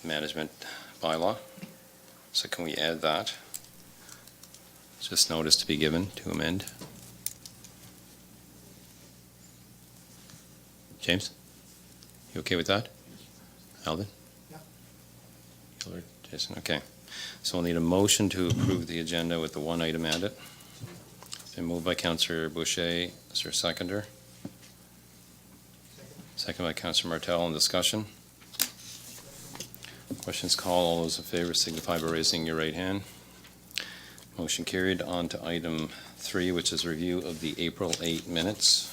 management bylaw. So can we add that? Just notice to be given to amend. James? You okay with that? Alvin? Yeah. Gilbert, Jason, okay. So we'll need a motion to approve the agenda with the one item added. It's been moved by Councillor Boucher. Is there a seconder? Second by Councillor Martel. In discussion. Questions called. All those in favor signify by raising your right hand. Motion carried. On to item 3, which is review of the April 8 minutes.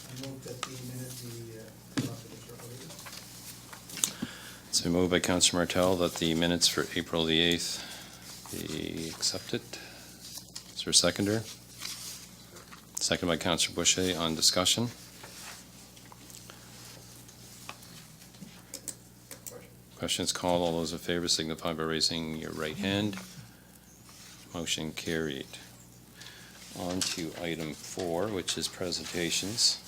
I move that the minutes be adopted as circulated. It's been moved by Councillor Martel that the minutes for April the 8th be accepted. Is there a seconder? Second by Councillor Boucher. On discussion. Questions called. All those in favor signify by raising your right hand. Motion carried. On to item 4, which is presentations.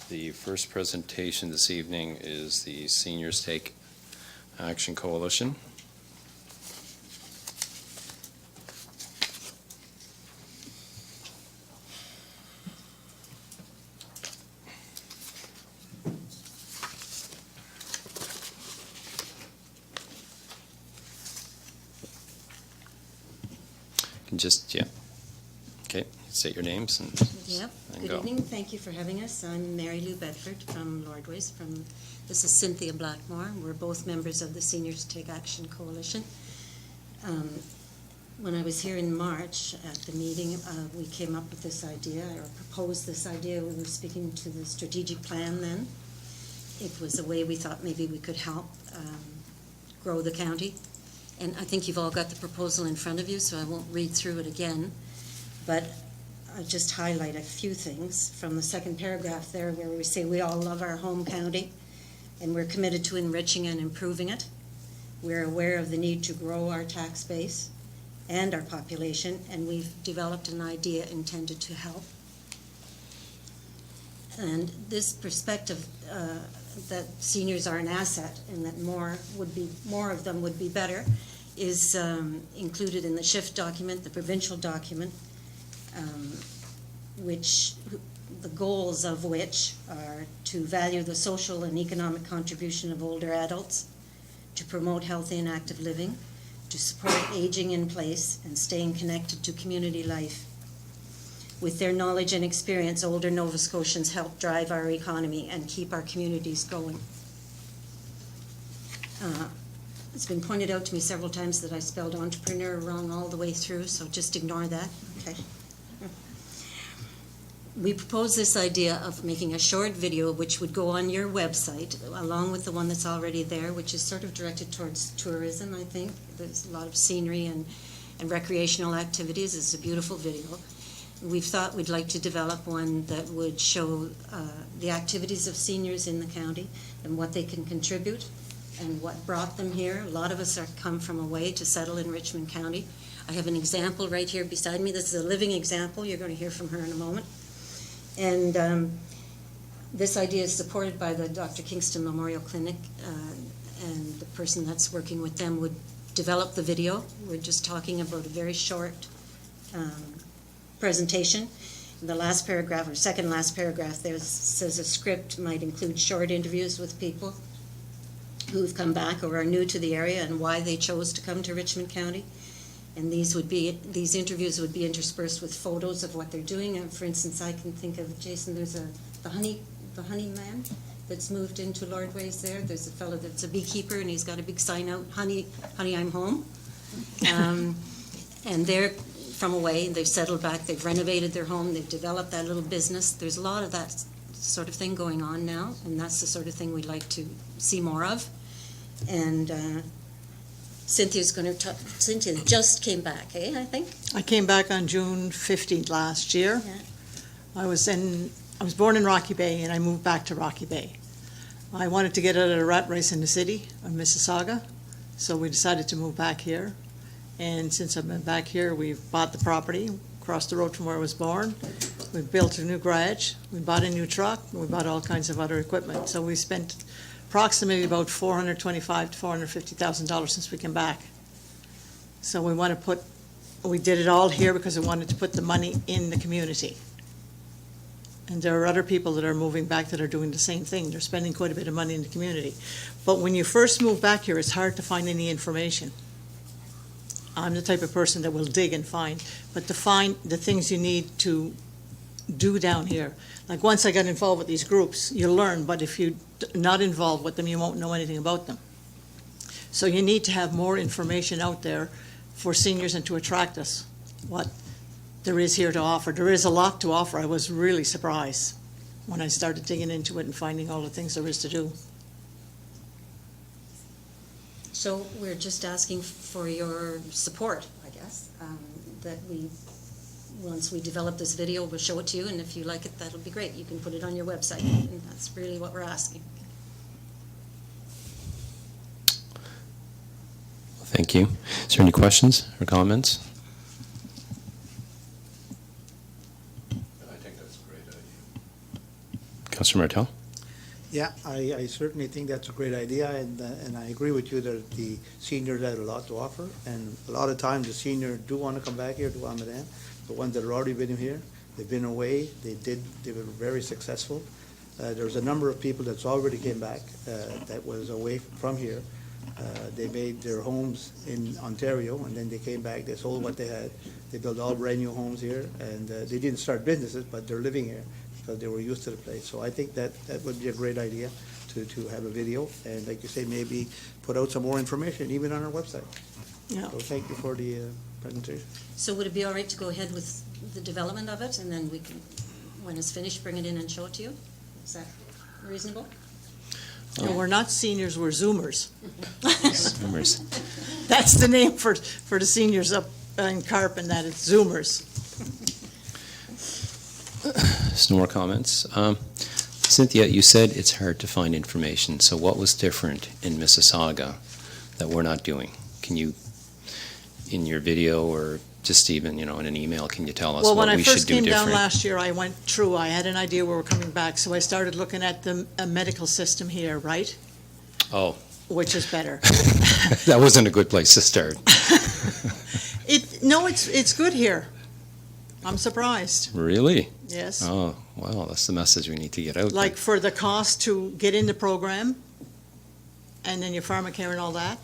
The first presentation this evening is the Seniors Take Action Coalition. Just, yeah. Okay, state your names and, Yep. and Good go. evening. Thank you for having us. I'm Mary Lou Bedford from Lordways. This is Cynthia Blackmore. We're both members of the Seniors Take Action Coalition. When I was here in March at the meeting, we came up with this idea, or proposed this idea. We were speaking to the strategic plan then. It was a way we thought maybe we could help grow the county. And I think you've all got the proposal in front of you, so I won't read through it again. But I'll just highlight a few things from the second paragraph there where we say we all love our home county and we're committed to enriching and improving it. We're aware of the need to grow our tax base and our population, and we've developed an idea intended to help. And this perspective that seniors are an asset and that more of them would be better is included in the SHIFT document, the provincial document, which the goals of which are to value the social and economic contribution of older adults, to promote healthy and active living, to support aging in place and staying connected to community life. With their knowledge and experience, older Nova Scotians help drive our economy and keep our communities going. It's been pointed out to me several times that I spelled entrepreneur wrong all the way through, so just ignore that. Okay. We propose this idea of making a short video which would go on your website along with the one that's already there, which is sort of directed towards tourism, I think. There's a lot of scenery and recreational activities. It's a beautiful video. We've thought we'd like to develop one that would show the activities of seniors in the county and what they can contribute and what brought them here. A lot of us come from away to settle in Richmond County. I have an example right here beside me. This is a living example. You're going to hear from her in a moment. And this idea is supported by the Dr. Kingston Memorial Clinic, and the person that's working with them would develop the video. We're just talking about a very short presentation. In the last paragraph, or second last paragraph, there says a script might include short interviews with people who've come back or are new to the area and why they chose to come to Richmond County. And these interviews would be interspersed with photos of what they're doing. And for instance, I can think of, Jason, there's the honey man that's moved into Lordways there. There's a fellow that's a beekeeper and he's got a big sign out, honey, I'm home. And they're from away, and they've settled back, they've renovated their home, they've developed that little business. There's a lot of that sort of thing going on now, and that's the sort of thing we'd like to see more of. And Cynthia's going to talk. Cynthia just came back, I think? I came back on June 15th last year. Yeah. I was born in Rocky Bay, and I moved back to Rocky Bay. I wanted to get out of the rat race in the city of Mississauga, so we decided to move back here. And since I've been back here, we've bought the property across the road from where I was born. We built a new garage, we bought a new truck, and we bought all kinds of other equipment. So we spent approximately about $425,000 to $450,000 since we came back. So we did it all here because we wanted to put the money in the community. And there are other people that are moving back that are doing the same thing. They're spending quite a bit of money in the community. But when you first move back here, it's hard to find any information. I'm the type of person that will dig and find, but to find the things you need to do down here. Like, once I got involved with these groups, you learn, but if you're not involved with them, you won't know anything about them. So you need to have more information out there for seniors and to attract us, what there is here to offer. There is a lot to offer. I was really surprised when I started digging into it and finding all the things there is to do. So we're just asking for your support, I guess, that once we develop this video, we'll show it to you, and if you like it, that'll be great. You can put it on your website, and that's really what we're asking. Thank you. Is there any questions or comments? I think that's a great idea. Councilor Martel? Yeah, I certainly think that's a great idea, and I agree with you that the seniors have a lot to offer, and a lot of times the seniors do want to come back here to Almaden. The ones that have already been here, they've been away, they were very successful. There's a number of people that's already came back that was away from here. They made their homes in Ontario, and then they came back, they sold what they had. They built all brand-new homes here, and they didn't start businesses, but they're living here because they were used to the place. So I think that would be a great idea to have a video, and like you say, maybe put out some more information, even on our website. Yeah. So thank you for the presentation. So would it be all right to go ahead with the development of it, and then we can, when it's finished, bring it in and show it to you? Is that reasonable? And we're not seniors, we're Zoomers. Zoomers. That's the name for the seniors up in Carp, and that it's Zoomers. There's no more comments. Cynthia, you said it's hard to find information, so what was different in Mississauga that we're not doing? Can you, in your video or just even, in an email, can you tell us Well, what when I we should first do came different? down last year, I went through, I had an idea where we're coming back, so I started looking at the medical system here, right? Oh. Which is better. That wasn't a good place to start. No, it's good here. I'm surprised, Really? yes. Oh, well, that's the message we need to get out. Like for the cost to get in the program, and then your pharmacare and all that,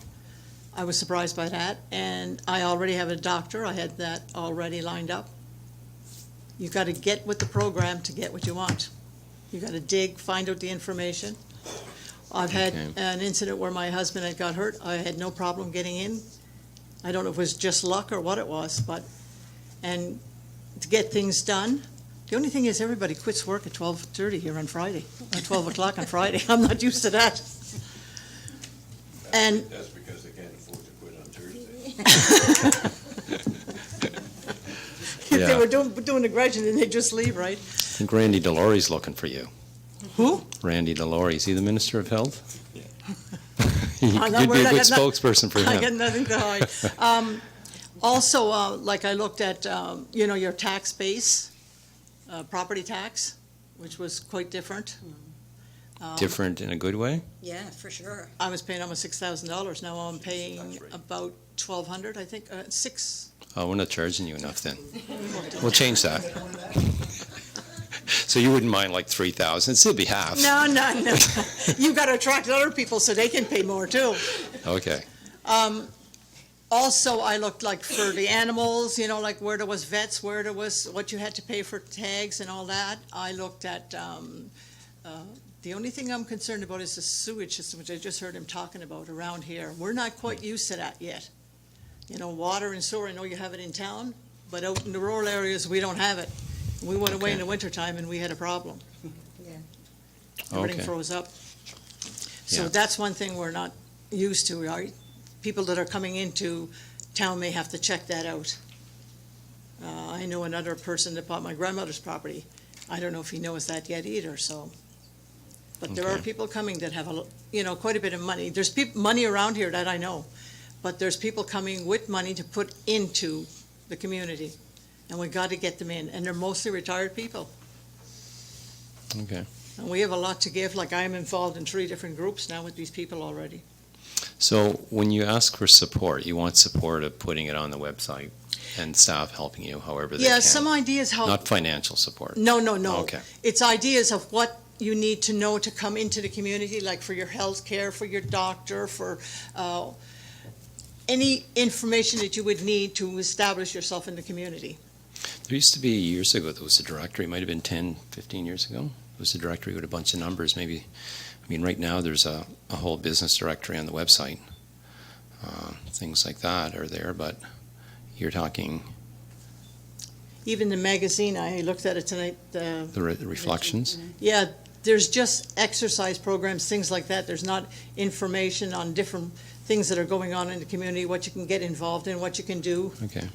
I was surprised by that. And I already have a doctor, I had that already lined up. You got to get with the program to get what you want. You got to dig, find out the information. I've had Okay. an incident where my husband had got hurt. I had no problem getting in. I don't know if it was just luck or what it was, and to get things done. The only thing is, everybody quits work at 12:30 here on Friday, or 12 o'clock on Friday. I'm not used to that. And That's because they can't afford to quit on Thursday. if they Yeah. were doing the grudge, and then they just leave, right? I think Randy Delory's looking for you. Who? Randy Delory, is he the Minister of Health? Yeah. You I'm not could be worried, a I good got no- spokesperson for I got him. nothing to hide. Also, like I looked at, your tax base, property tax, which was quite different. Different in a good way? Yeah, for sure. I was paying almost $6,000. Now I'm paying That's right. about $1,200, I think, six. Oh, we're not charging you enough then. We'll change that. So you wouldn't mind like 3,000? It'd be half. No. You got to attract other people so they can pay more too. Okay. Also, I looked like for the animals, like where there was vets, where there was what you had to pay for tags and all that. I looked at, the only thing I'm concerned about is the sewage system, which I just heard him talking about around here. We're not quite used to that yet. Water and sewer, I know you have it in town, but out in the rural areas, we don't have it. We went away in the wintertime and we had a problem. Yeah. Everything Okay. froze up. So Yeah. that's one thing we're not used to, right? People that are coming into town may have to check that out. I know another person that bought my grandmother's property. I don't know if he knows that yet either, so. But there are Okay. people coming that have quite a bit of money. There's money around here that I know, but there's people coming with money to put into the community. And we got to get them in, and they're mostly retired people. Okay. And we have a lot to give, like I'm involved in 3 different groups now with these people already. So when you ask for support, you want support of putting it on the website and staff helping you however they Yeah, can? some ideas how. Not financial support? No. Okay. It's ideas of what you need to know to come into the community, like for your health care, for your doctor, for any information that you would need to establish yourself in the community. There used to be years ago, there was a directory, it might have been 10, 15 years ago. There was a directory with a bunch of numbers, maybe. I mean, right now there's a whole business directory on the website. Things like that are there, but you're talking Even the magazine, I looked at it tonight. the reflections? Yeah, there's just exercise programs, things like that. There's not information on different things that are going on in the community, what you can get involved in, what you can do. Okay.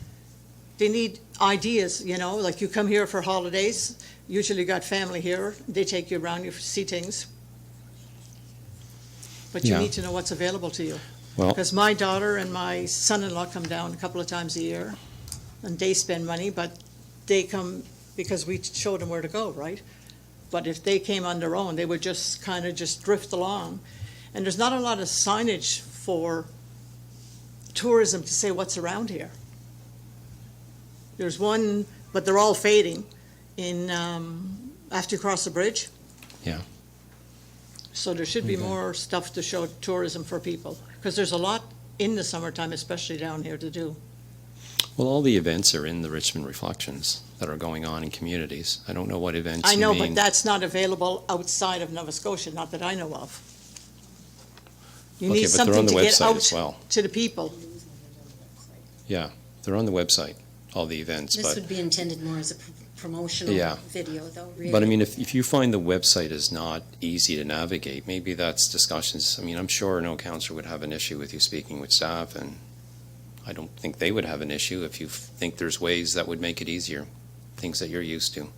They need ideas, like you come here for holidays, usually you got family here, they take you around, you see things. But you Yeah. need to know what's available to you. Well, Because my daughter and my son-in-law come down a couple of times a year, and they spend money, but they come because we showed them where to go, right? But if they came on their own, they would just kind of just drift along. And there's not a lot of signage for tourism to say what's around here. There's one, but they're all fading in, after you cross the bridge. Yeah. So there should be Okay. more stuff to show tourism for people, because there's a lot in the summertime, especially down here, to do. Well, all the events are in the Richmond Reflections that are going on in communities. I don't know what events I you know, mean. but that's not available outside of Nova Scotia, not that I know of. You Okay, need but they're on something the to get website out as well. to the people. Yeah, they're on the website, all the events, This but, would be intended more as a promotional Yeah. video, though, really. but I mean, if you find the website is not easy to navigate, maybe that's discussions. I mean, I'm sure no councillor would have an issue with you speaking with staff, and I don't think they would have an issue if you think there's ways that would make it easier, things that you're used to.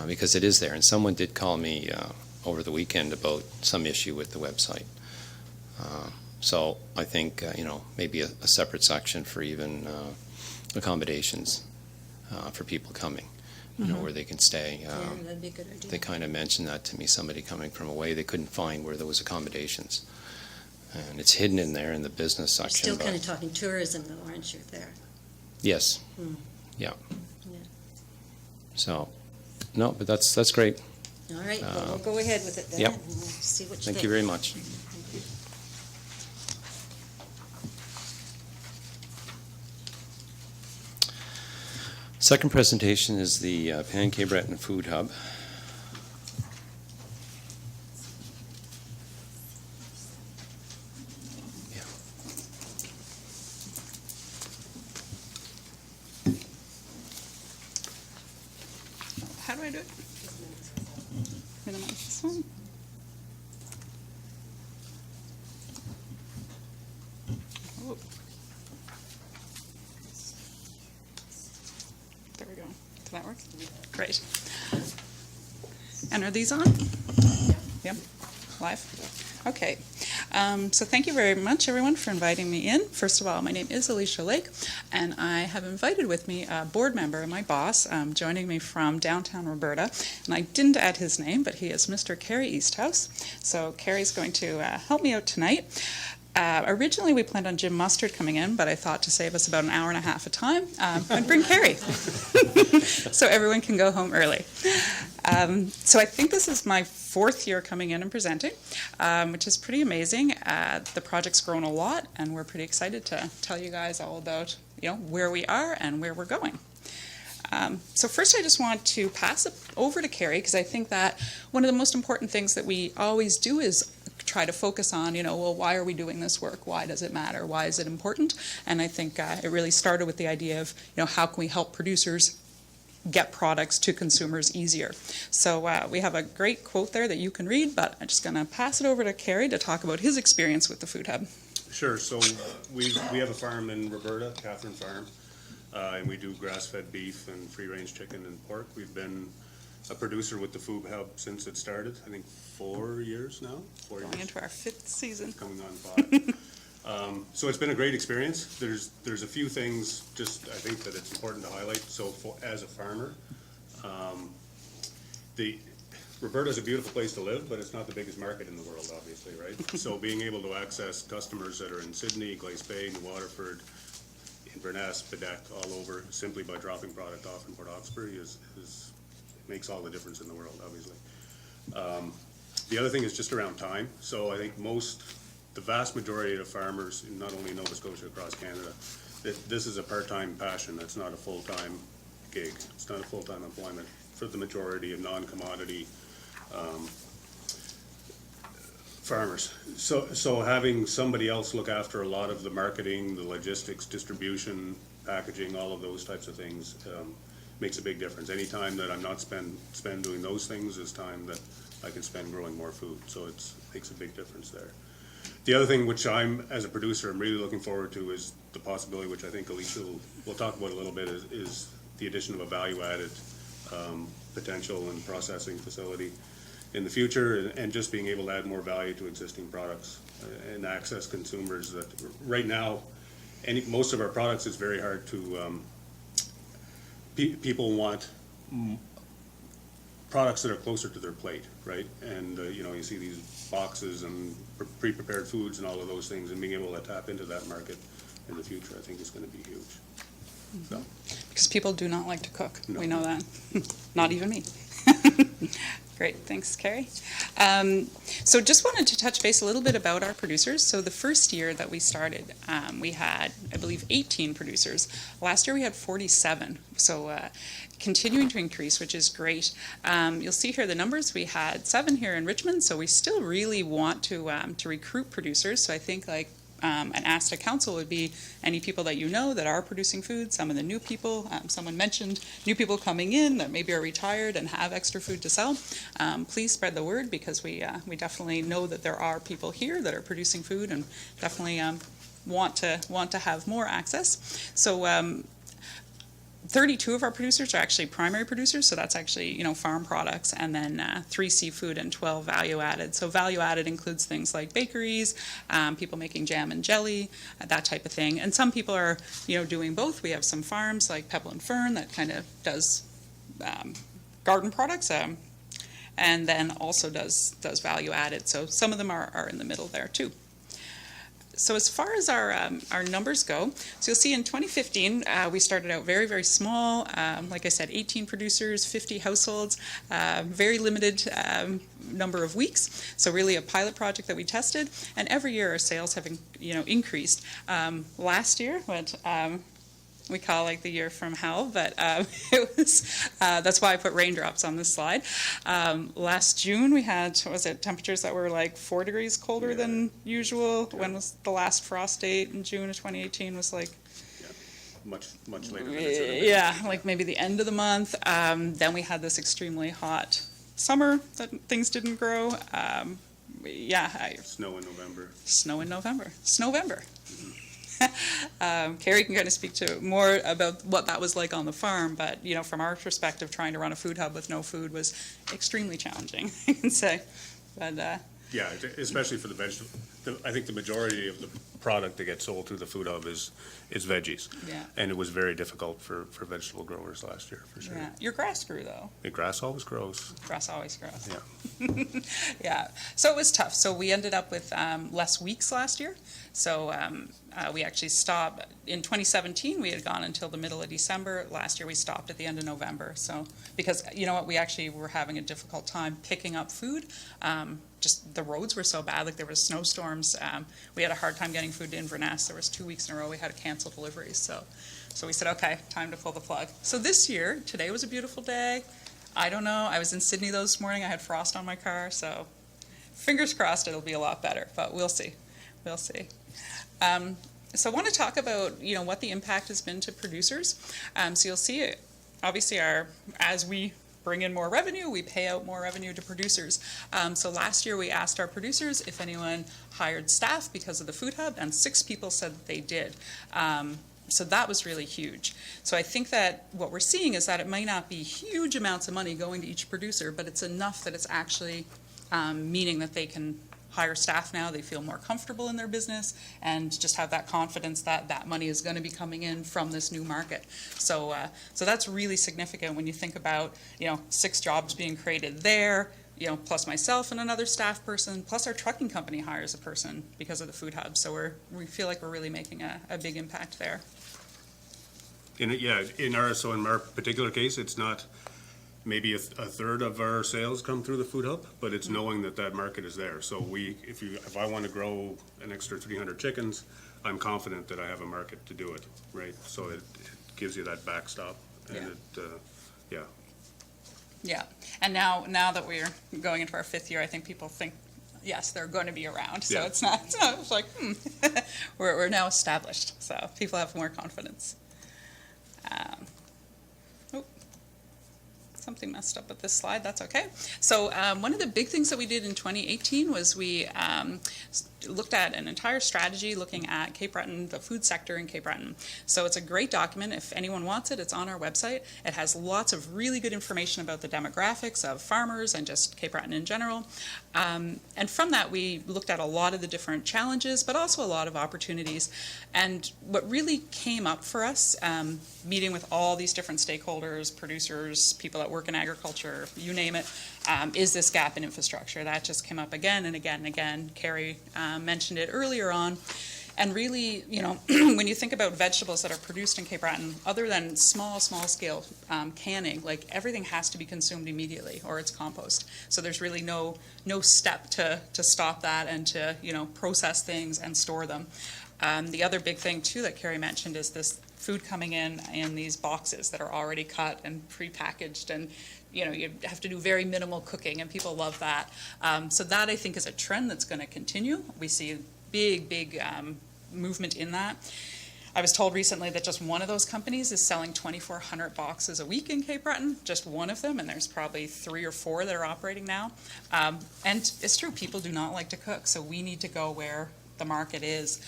Because it is there, and someone did call me over the weekend about some issue with the website. So I think, maybe a separate section for even accommodations for people coming, where they can stay. Yeah, that'd be a good idea. They kind of mentioned that to me, somebody coming from away, they couldn't find where there was accommodations. And it's hidden in there in the business You're section. still but- kind of talking tourism, though, aren't you, there? Yes. Hmm. Yeah. Yeah. So, no, but that's great. All right, well, we'll go ahead with it then. Yep. And we'll see what you think. Thank you very much. Second presentation is the Pancake Breton Food Hub. How do I do it? Minimize this one. Oh. There we go. Does that work? Great. And are these on? Yep. Live? Okay. So thank you very much, everyone, for inviting me in. First of all, my name is Alicia Lake, and I have invited with me a board member, my boss, joining me from downtown Roberta. And I didn't add his name, but he is Mr. Kerry Easthouse. So Kerry's going to help me out tonight. Originally, we planned on Jim Mustard coming in, but I thought to save us about an hour and a half of time, I'd bring Kerry so everyone can go home early. So I think this is my 4th year coming in and presenting, which is pretty amazing. The project's grown a lot, and we're pretty excited to tell you guys all about where we are and where we're going. So first, I just want to pass it over to Kerry, because I think that one of the most important things that we always do is try to focus on, well, why are we doing this work? Why does it matter? Why is it important? And I think it really started with the idea of, how can we help producers get products to consumers easier? So we have a great quote there that you can read, but I'm just going to pass it over to Kerry to talk about his experience with the Food Hub. Sure, so we have a farm in Roberta, Catherine Farm, and we do grass-fed beef and free-range chicken and pork. We've been a producer with the Food Hub since it started, I think 4 years now. 4 years. Going into our 5th season. Coming on 5. So it's been a great experience. There's a few things just I think that it's important to highlight. So as a farmer, Roberta's a beautiful place to live, but it's not the biggest market in the world, obviously, right? So being able to access customers that are in Sydney, Glace Bay, New Waterford, Inverness, Bedeck, all over, simply by dropping product off in Port Hawkesbury makes all the difference in the world, obviously. The other thing is just around time. So I think the vast majority of farmers, not only in Nova Scotia, across Canada, this is a part-time passion. It's not a full-time gig. It's not a full-time employment for the majority of non-commodity farmers. So having somebody else look after a lot of the marketing, the logistics, distribution, packaging, all of those types of things makes a big difference. Any time that I'm not spend doing those things is time that I can spend growing more food. So it makes a big difference there. The other thing which as a producer, I'm really looking forward to is the possibility, which I think Alicia will talk about a little bit, is the addition of a value-added potential and processing facility in the future, and just being able to add more value to existing products and access consumers that right now, most of our products is very hard to, people want products that are closer to their plate, right? And, you see these boxes and pre-prepared foods and all of those things, and being able to tap into that market in the future, I think is going to be huge. So. Because people do not like to cook. No. We know that. Not even me. Great, thanks, Carrie. So just wanted to touch base a little bit about our producers. So the first year that we started, we had, I believe, 18 producers. Last year we had 47. So continuing to increase, which is great. You'll see here the numbers. We had 7 here in Richmond, so we still really want to recruit producers. So I think an ask to council would be any people that you know that are producing food, some of the new people. Someone mentioned new people coming in that maybe are retired and have extra food to sell. Please spread the word, because we definitely know that there are people here that are producing food and definitely want to have more access. So 32 of our producers are actually primary producers, so that's actually, farm products, and then 3 seafood and 12 value-added. So value-added includes things like bakeries, people making jam and jelly, that type of thing. And some people are, doing both. We have some farms like Pebble and Fern that kind of does garden products, and then also does value-added. So some of them are in the middle there too. So as far as our numbers go, so you'll see in 2015, we started out very, very small. Like I said, 18 producers, 50 households, very limited number of weeks. So really a pilot project that we tested. And every year our sales have, increased. Last year, we call the year from hell, but it was, that's why I put raindrops on this slide. Last June we had, temperatures that were 4 degrees colder than usual. Yeah. When was the last frost date in June of 2018 was much later than it should have been. Yeah, maybe the end of the month. Then we had this extremely hot summer that things didn't grow. Snow in November. Snowvember. Carrie can kind of speak to more about what that was like on the farm, but from our perspective, trying to run a food hub with no food was extremely challenging, I can say. But yeah, especially for the vegetable. I think the majority of the product that gets sold through the food hub is veggies. Yeah. And it was very difficult for vegetable growers last year, for sure. Yeah. Your grass grew, though. The grass always grows. Grass always grows. Yeah. Yeah. So it was tough. So we ended up with less weeks last year. So we actually stopped. In 2017, we had gone until the middle of December. Last year, we stopped at the end of November. So because, we actually were having a difficult time picking up food. Just the roads were so bad, there was snowstorms. We had a hard time getting food to Inverness. There was 2 weeks in a row we had to cancel deliveries. So we said, okay, time to pull the plug. So this year, today was a beautiful day. I don't know. I was in Sydney this morning. I had frost on my car. So fingers crossed it'll be a lot better, but we'll see. We'll see. So I want to talk about, what the impact has been to producers. So you'll see it, obviously, as we bring in more revenue, we pay out more revenue to producers. So last year we asked our producers if anyone hired staff because of the food hub, and 6 people said that they did. So that was really huge. So I think that what we're seeing is that it might not be huge amounts of money going to each producer, but it's enough that it's actually meaning that they can hire staff now, they feel more comfortable in their business and just have that confidence that that money is going to be coming in from this new market. So that's really significant when you think about, 6 jobs being created there, plus myself and another staff person, plus our trucking company hires a person because of the food hub. So we feel like we're really making a big impact there. In our particular case, it's not maybe a third of our sales come through the food hub, but it's knowing that that market is there. So if I want to grow an extra 300 chickens, I'm confident that I have a market to do it, right? So it gives you that backstop, and Yeah, and now that we're going into our 5th year, I think people think, yes, they're going to be around. So Yeah. it's like, we're now established. So people have more confidence. Something messed up with this slide, that's okay. So one of the big things that we did in 2018 was we looked at an entire strategy looking at Cape Breton, the food sector in Cape Breton. So it's a great document. If anyone wants it, it's on our website. It has lots of really good information about the demographics of farmers and just Cape Breton in general. And from that, we looked at a lot of the different challenges, but also a lot of opportunities. And what really came up for us, meeting with all these different stakeholders, producers, people that work in agriculture, you name it, is this gap in infrastructure. That just came up again and again and again. Carrie mentioned it earlier on. And really, when you think about vegetables that are produced in Cape Breton, other than small scale canning, like everything has to be consumed immediately or it's compost. So there's really no step to stop that and to, process things and store them. The other big thing too that Carrie mentioned is this food coming in these boxes that are already cut and prepackaged, and you have to do very minimal cooking, and people love that. So that I think is a trend that's going to continue. We see big movement in that. I was told recently that just one of those companies is selling 2,400 boxes a week in Cape Breton, just one of them, and there's probably 3 or 4 that are operating now. And it's true, people do not like to cook, so we need to go where the market is.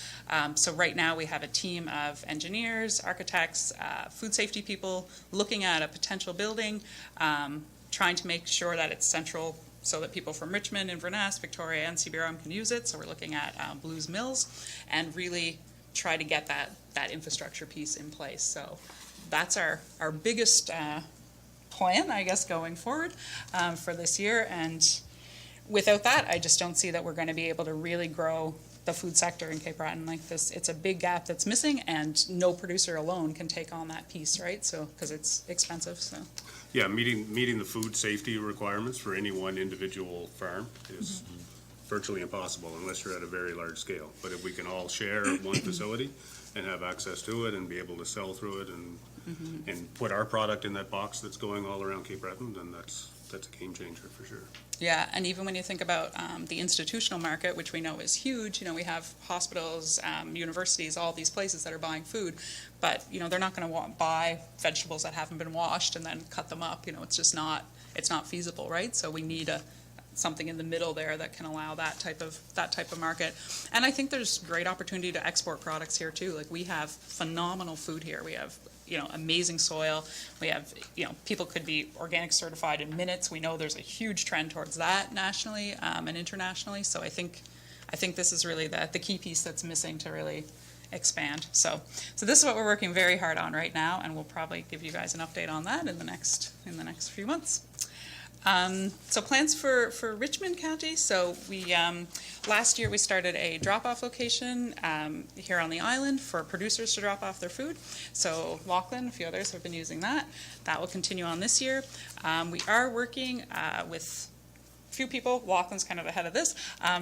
So right now we have a team of engineers, architects, food safety people looking at a potential building, trying to make sure that it's central so that people from Richmond, Inverness, Victoria, and CBRM can use it. So we're looking at Blues Mills and really try to get that infrastructure piece in place. So that's our biggest plan, I guess, going forward for this year. And without that, I just don't see that we're going to be able to really grow the food sector in Cape Breton like this. It's a big gap that's missing, and no producer alone can take on that piece, right? So, because it's expensive, so. Yeah, meeting the food safety requirements for any one individual farm is virtually impossible unless you're at a very large scale. But if we can all share one facility and have access to it and be able to sell through it and put our product in that box that's going all around Cape Breton, then that's a game changer for sure. Yeah, and even when you think about the institutional market, which we know is huge, we have hospitals, universities, all these places that are buying food, but they're not going to buy vegetables that haven't been washed and then cut them up. It's just not feasible, right? So we need something in the middle there that can allow that type of market. And I think there's great opportunity to export products here too. Like, we have phenomenal food here. We have amazing soil. We have, people could be organic certified in minutes. We know there's a huge trend towards that nationally and internationally. So I think this is really the key piece that's missing to really expand. So this is what we're working very hard on right now, and we'll probably give you guys an update on that in the next few months. So plans for Richmond County. So we last year we started a drop-off location here on the island for producers to drop off their food. So Lachlan, a few others have been using that. That will continue on this year. We are working with a few people. Lachlan's kind of ahead of this,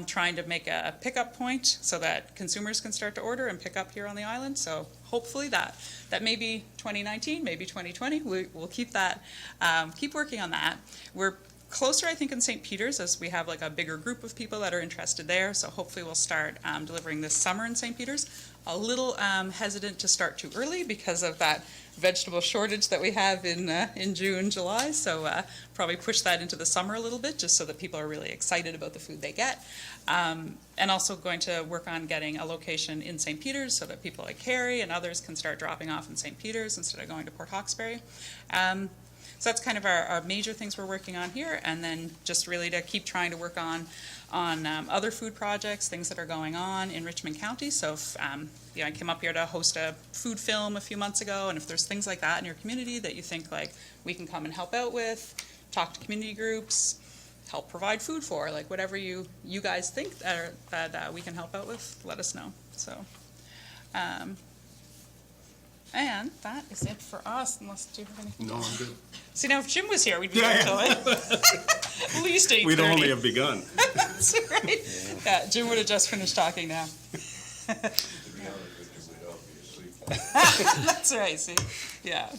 trying to make a pickup point so that consumers can start to order and pick up here on the island. So hopefully that may be 2019, maybe 2020. We'll keep that, keep working on that. We're closer, I think, in St. Peter's, as we have like a bigger group of people that are interested there. So hopefully we'll start delivering this summer in St. Peter's. A little hesitant to start too early because of that vegetable shortage that we have in June, July. So probably push that into the summer a little bit, just so that people are really excited about the food they get. And also going to work on getting a location in St. Peter's so that people like Carrie and others can start dropping off in St. Peter's instead of going to Port Hawkesbury. So that's kind of our major things we're working on here, and then just really to keep trying to work on other food projects, things that are going on in Richmond County. So if, I came up here to host a food film a few months ago, and if there's things like that in your community that you think like we can come and help out with, talk to community groups, help provide food for, like whatever you guys think that we can help out with, let us know. So, and that is it for us, unless do you have anything? No, I'm good. See, now if Jim was here, we'd be here till at least 8:30. We'd only have begun. That's right. Yeah, Jim would have just finished talking now. That's right, see? Yeah.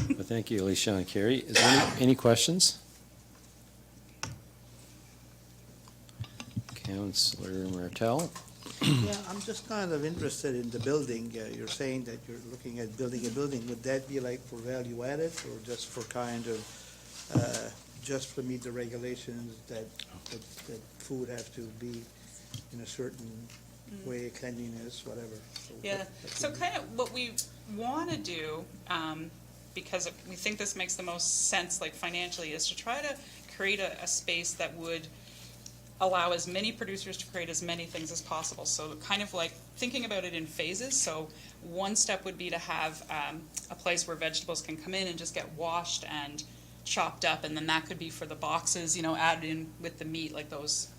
Well, thank you, Alicia and Carrie. Is there any questions? Councillor Martel? Yeah, I'm just kind of interested in the building. You're saying that you're looking at building a building. Would that be like for value added or just for kind of, just to meet the regulations that food have to be in a certain way, cleanliness, whatever? Yeah, so kind of what we want to do, because we think this makes the most sense, like financially, is to try to create a space that would allow as many producers to create as many things as possible. So kind of like thinking about it in phases. So one step would be to have a place where vegetables can come in and just get washed and chopped up, and then that could be for the boxes, added in with the meat, like those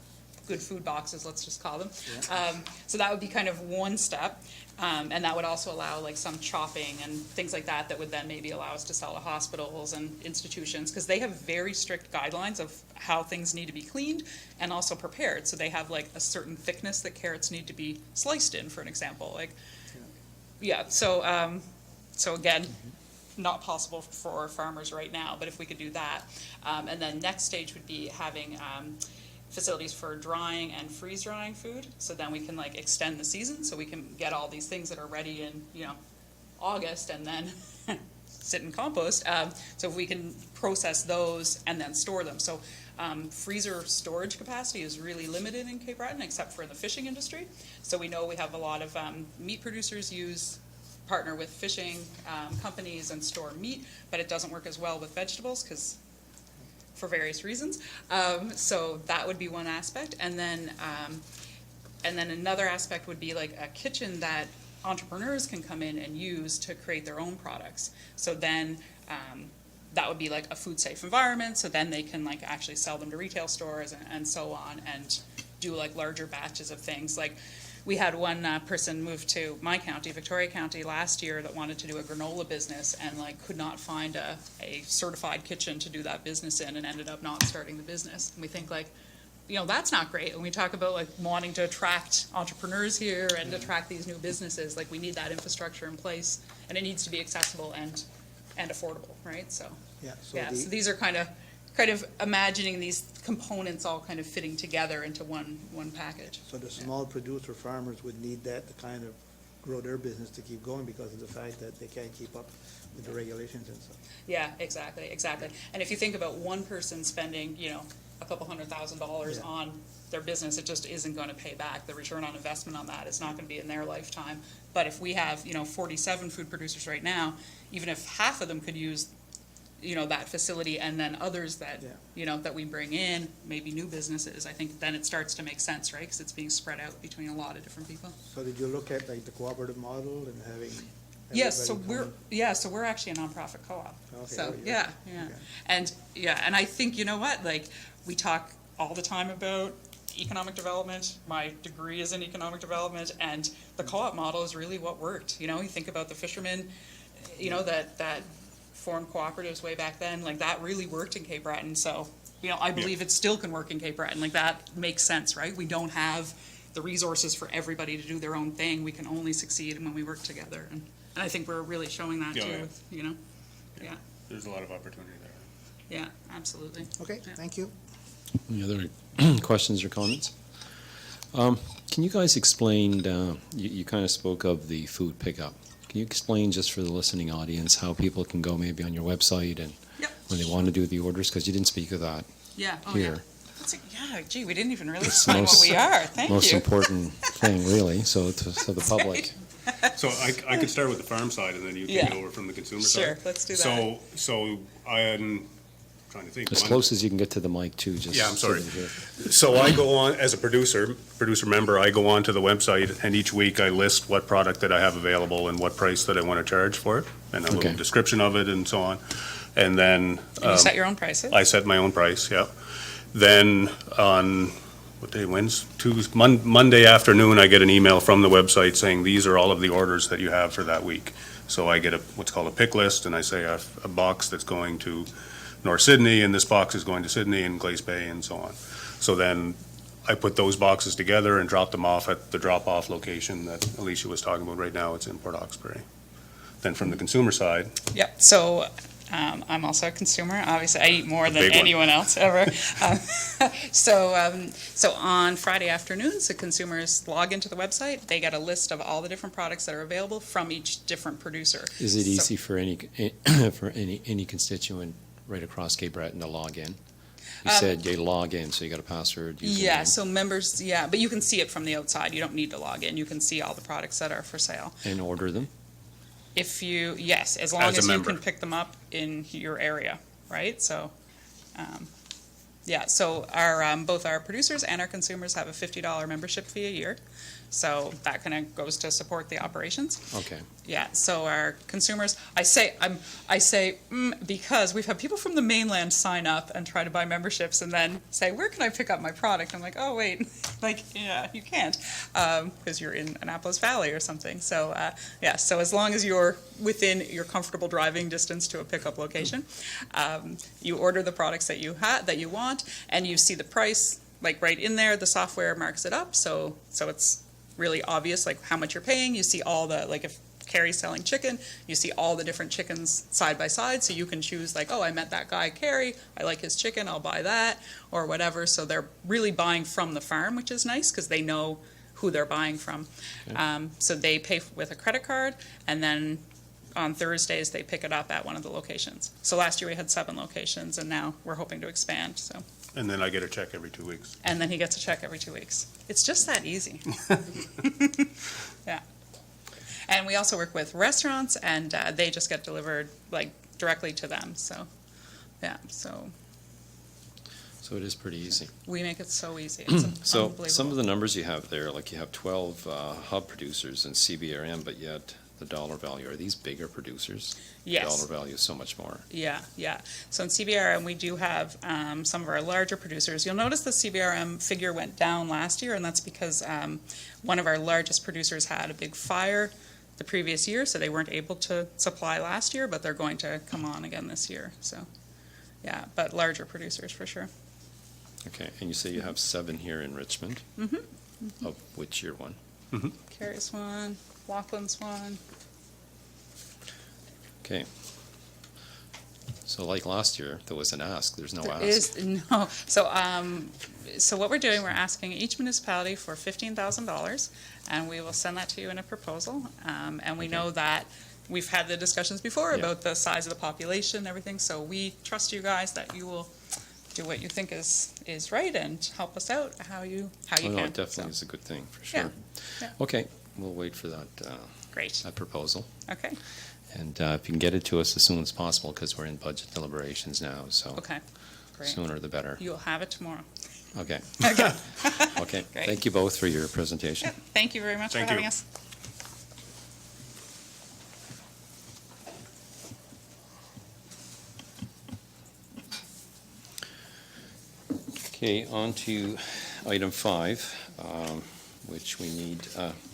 good food boxes, let's just call them. Yeah. So that would be kind of one step. And that would also allow like some chopping and things like that that would then maybe allow us to sell to hospitals and institutions, because they have very strict guidelines of how things need to be cleaned and also prepared. So they have like a certain thickness that carrots need to be sliced in, for an example. Like, yeah, so again, not possible for farmers right now, but if we could do that. And then next stage would be having facilities for drying and freeze drying food, so then we can like extend the season, so we can get all these things that are ready in August and then sit in compost. So if we can process those and then store them. So freezer storage capacity is really limited in Cape Breton, except for in the fishing industry. So we know we have a lot of meat producers partner with fishing companies and store meat, but it doesn't work as well with vegetables because for various reasons. So that would be one aspect. And then another aspect would be like a kitchen that entrepreneurs can come in and use to create their own products. So then that would be like a food safe environment. So then they can like actually sell them to retail stores and so on, and do like larger batches of things. Like we had one person move to my county, Victoria County, last year that wanted to do a granola business and like could not find a certified kitchen to do that business in, and ended up not starting the business. And we think like, that's not great. When we talk about like wanting to attract entrepreneurs here and attract these new businesses, like we need that infrastructure in place, and it needs to be accessible and affordable, right? So so so these are kind of imagining these components all kind of fitting together into one package. So the small producer farmers would need that to kind of grow their business to keep going because of the fact that they can't keep up with the regulations and stuff. Yeah, exactly. And if you think about one person spending, a couple $100,000 on their business, it just isn't going to pay back. The return on investment on that is not going to be in their lifetime. But if we have, 47 food producers right now, even if half of them could use that facility, and then others that, that we bring in, maybe new businesses, I think then it starts to make sense, right? Because it's being spread out between a lot of different people. So did you look at like the cooperative model and having? Yes, so everybody we're actually a nonprofit co-op. Okay, So, oh, yeah. Okay. And I think, like, we talk all the time about economic development. My degree is in economic development, and the co-op model is really what worked. You think about the fishermen, that formed cooperatives way back then, like that really worked in Cape Breton. So, I believe it still can work in Cape Breton. Like that makes sense, right? We don't have the resources for everybody to do their own thing. We can only succeed when we work together. And I think we're really showing that too, Yeah. There's a lot of opportunity there. Yeah, absolutely. Okay, Yeah. thank you. Any other questions or comments? Can you guys explain, you kind of spoke of the food pickup. Can you explain just for the listening audience how people can go maybe on your website and Yep. when they want to do the orders? Because you didn't speak of that Yeah. Oh, here. Yeah, gee, we didn't even really It's explain what most- we are. Thank Most you. important thing, really, so the public. So I could start with the farm side and then you Yeah. take it over from the consumer side. Sure, let's do that. So I am trying to think. As close as you can get to the mic, too, just. Yeah, I'm sorry. so that you- So I go on, as a producer member, I go on to the website and each week I list what product that I have available and what price that I want to charge for it and a little Okay. description of it and so on. And then And you set your own prices? I set my own price, yeah. Then on, what day, Monday afternoon, I get an email from the website saying, these are all of the orders that you have for that week. So I get what's called a pick list, and I say I have a box that's going to North Sydney, and this box is going to Sydney and Glace Bay, and so on. So then I put those boxes together and drop them off at the drop-off location that Alicia was talking about right now. It's in Port Hawkesbury. Then from the consumer side, Yep, so I'm also a consumer. Obviously, I eat more than big one. anyone else ever. So on Friday afternoons, the consumers log into the website. They get a list of all the different products that are available from each different producer. Is it So- easy for any constituent right across Cape Breton to log in? You said you log in, so you got a password, username. Yeah, so members, yeah, but you can see it from the outside. You don't need to log in. You can see all the products that are for sale. And order them? If you, yes, as long As a as you member. can pick them up in your area, right? So, yeah, so our, both our producers and our consumers have a $50 membership fee a year. So that kind of goes to support the operations. Okay. Yeah, so our consumers, I say because we've had people from the mainland sign up and try to buy memberships and then say, where can I pick up my product? I'm like, oh, wait, like, yeah, you can't, because you're in Annapolis Valley or something. So, yeah, so as long as you're within your comfortable driving distance to a pickup location, you order the products that you want, and you see the price, like right in there, the software marks it up, so it's really obvious, like how much you're paying. You see all the, like if Carrie's selling chicken, you see all the different chickens side by side, so you can choose like, oh, I met that guy Carrie, I like his chicken, I'll buy that, or whatever. So they're really buying from the farm, which is nice, because they know who they're buying from. So they pay with a credit card, and then on Thursdays, they pick it up at one of the locations. So last year we had 7 locations, and now we're hoping to expand, so. and then I get a check every 2 weeks. And then he gets a check every 2 weeks. It's just that easy. Yeah. And we also work with restaurants, and they just get delivered like directly to them. So, yeah. So So it is pretty easy. we make it so easy. It's So unbelievable. some of the numbers you have there, like you have 12 hub producers in CBRM, but yet the dollar value, are these bigger producers? Yes. Dollar value is so much more. Yeah, yeah. So in CBRM, we do have some of our larger producers. You'll notice the CBRM figure went down last year, and that's because one of our largest producers had a big fire the previous year, so they weren't able to supply last year, but they're going to come on again this year. So, yeah, but larger producers for sure. Okay, and you say you have 7 here in Richmond, of which you're one. Carrie's one, Lachlan's one. Okay. So like last year, there was an ask, there's no There ask. is no. So what we're doing, we're asking each municipality for $15,000, and we will send that to you in a proposal. And we know that we've had the discussions before Yeah. about the size of the population and everything, so we trust you guys that you will do what you think is right and help us out how you Oh, can. no, it definitely So, is a good thing, for Yeah, sure. yeah. Okay, we'll wait for that, Great, that proposal. okay, And if you can get it to us as soon as possible, because we're in budget deliberations now, so okay, great. sooner the better. You'll have it tomorrow. Okay, Okay. okay. Great. Thank you both for your presentation. Yeah, thank you very much for Thank having you. us. Okay, on to item 5, which we need,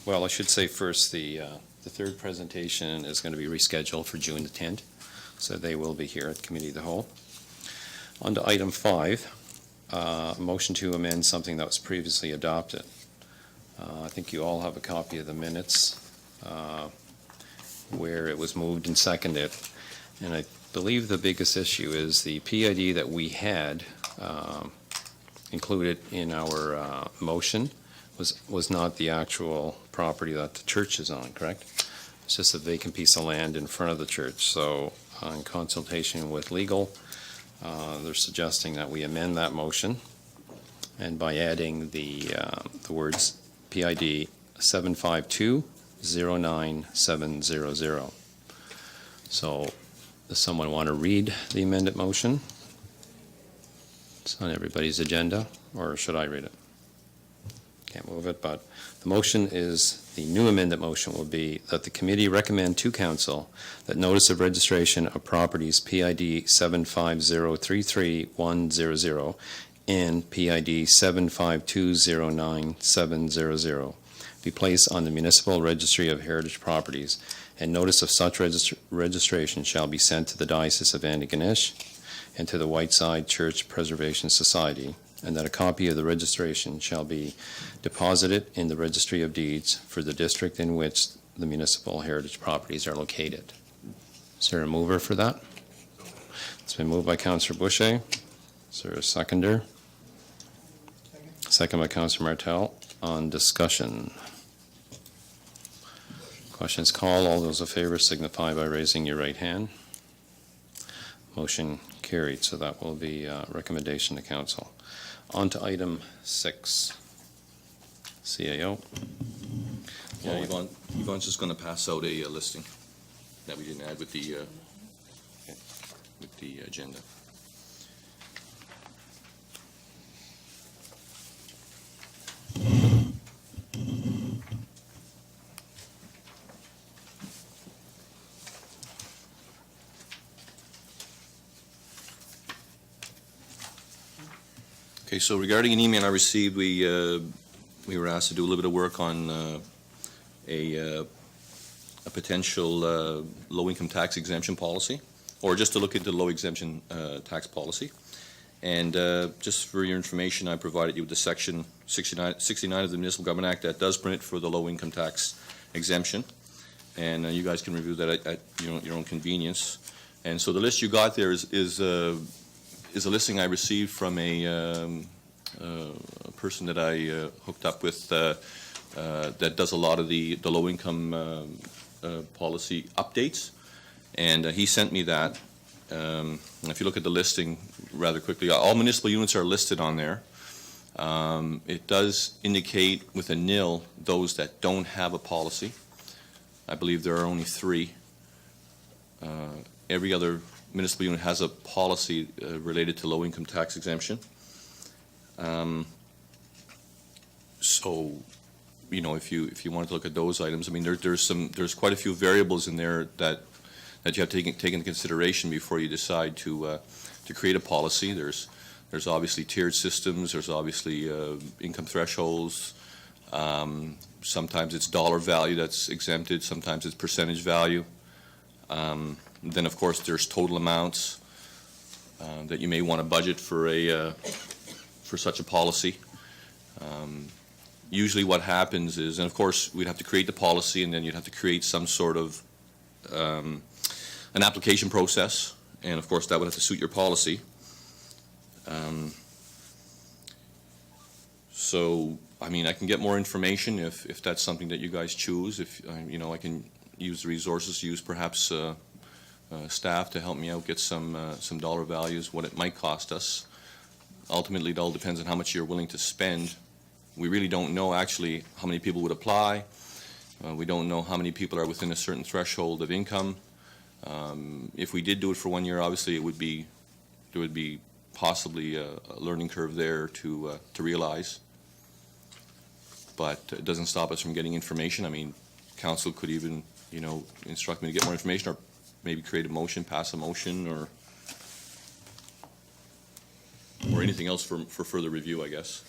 well, I should say first, the third presentation is going to be rescheduled for June the 10th, so they will be here at Committee of the Whole. On to item 5, a motion to amend something that was previously adopted. I think you all have a copy of the minutes where it was moved and seconded, and I believe the biggest issue is the PID that we had included in our motion was not the actual property that the church is on, correct? It's just a vacant piece of land in front of the church. So in consultation with legal, they're suggesting that we amend that motion and by adding the words PID 752-09700. So, does someone want to read the amended motion? It's on everybody's agenda, or should I read it? Can't move it, but the motion is, the new amended motion will be that the committee recommend to council that notice of registration of properties PID 75033-100 and PID 752-09700 be placed on the municipal registry of heritage properties, and notice of such registration shall be sent to the Diocese of Antigonish and to the Whiteside Church Preservation Society, and that a copy of the registration shall be deposited in the Registry of Deeds for the district in which the municipal heritage properties are located. Is there a mover for that? It's been moved by Councillor Boucher. Is there a seconder? Second by Councillor Martel. On discussion. Questions called. All those in favor signify by raising your right hand. Motion carried, so that will be a recommendation to council. On to item 6. CAO. Yeah, Yvonne's just going to pass out a listing that we didn't add with the agenda. Okay, so regarding an email I received, we were asked to do a little bit of work on a potential low-income tax exemption policy, or just to look into low exemption tax policy. And just for your information, I provided you with the section 69 of the Municipal Government Act that does permit for the low-income tax exemption. And you guys can review that at your own convenience. And so the list you got there is a listing I received from a person that I hooked up with that does a lot of the low-income policy updates, and he sent me that. And if you look at the listing rather quickly, all municipal units are listed on there. It does indicate with a nil those that don't have a policy. I believe there are only 3. Every other municipal unit has a policy related to low-income tax exemption. So, if you want to look at those items, I mean, there's quite a few variables in there that you have to take into consideration before you decide to create a policy. There's obviously tiered systems. There's obviously income thresholds. Sometimes it's dollar value that's exempted. Sometimes it's percentage value. Then, of course, there's total amounts that you may want to budget for such a policy. Usually what happens is, and of course, we'd have to create the policy, and then you'd have to create some sort of an application process, and of course, that would have to suit your policy. So, I mean, I can get more information if that's something that you guys choose. If I can use the resources, use perhaps staff to help me out, get some dollar values, what it might cost us. Ultimately, it all depends on how much you're willing to spend. We really don't know actually how many people would apply. We don't know how many people are within a certain threshold of income. If we did do it for 1 year, obviously there would be possibly a learning curve there to realize. But it doesn't stop us from getting information. I mean, council could even instruct me to get more information, or maybe create a motion, pass a motion, or anything else for further review, I guess.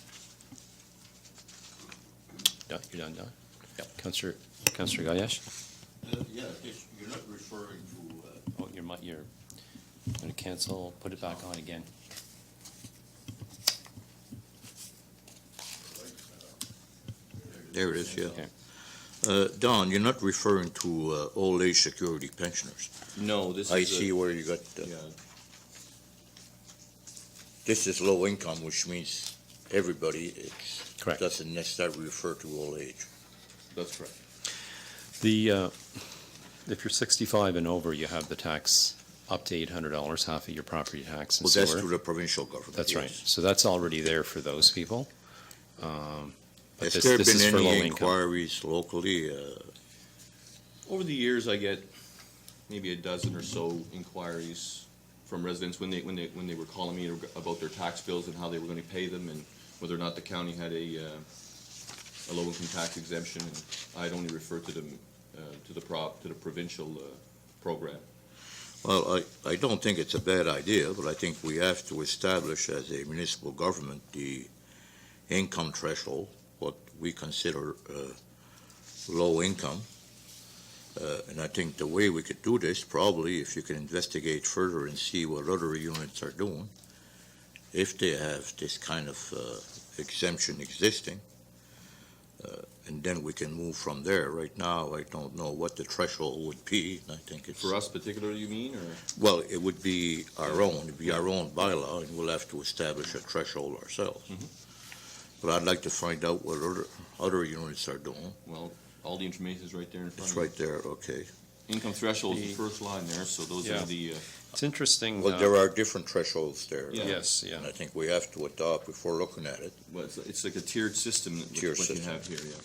You're done, Don? Yep. Councillor Gayesh? Yeah, you're not referring to... Oh, you're going to cancel, put it back on again. There it is, yeah. Okay. Don, you're not referring to old age security pensioners. No, this is... I see where you got... Yeah. This is low income, which means everybody, Correct. doesn't necessarily refer to old age. That's correct. If you're 65 and over, you have the tax up to $800, half of your property tax and Well, that's sewer. to the provincial government. That's right. yes. So that's already there for those people. But Has this there is been for low any income. inquiries locally? Over the years, I get maybe a dozen or so inquiries from residents when they were calling me about their tax bills and how they were going to pay them and whether or not the county had a low-income tax exemption, and I'd only refer to them to the provincial program. Well, I don't think it's a bad idea, but I think we have to establish as a municipal government the income threshold, what we consider low income. And I think the way we could do this, probably, if you can investigate further and see what other units are doing, if they have this kind of exemption existing, and then we can move from there. Right now, I don't know what the threshold would be. I think it's... For us particularly, you mean, or? Well, it would be our own, it'd be our own bylaw, and we'll have to establish a threshold ourselves. Mhm. But I'd like to find out what other units are doing. Well, all the information is right there in front It's of you. right there, okay. Income threshold is the first line there, so those Yeah. are the, It's interesting. Well, there are different thresholds there. Yeah. Yes, yeah. And I think we have to adopt before looking at it. well, it's like a tiered system, Tiered what you system. have here, yeah.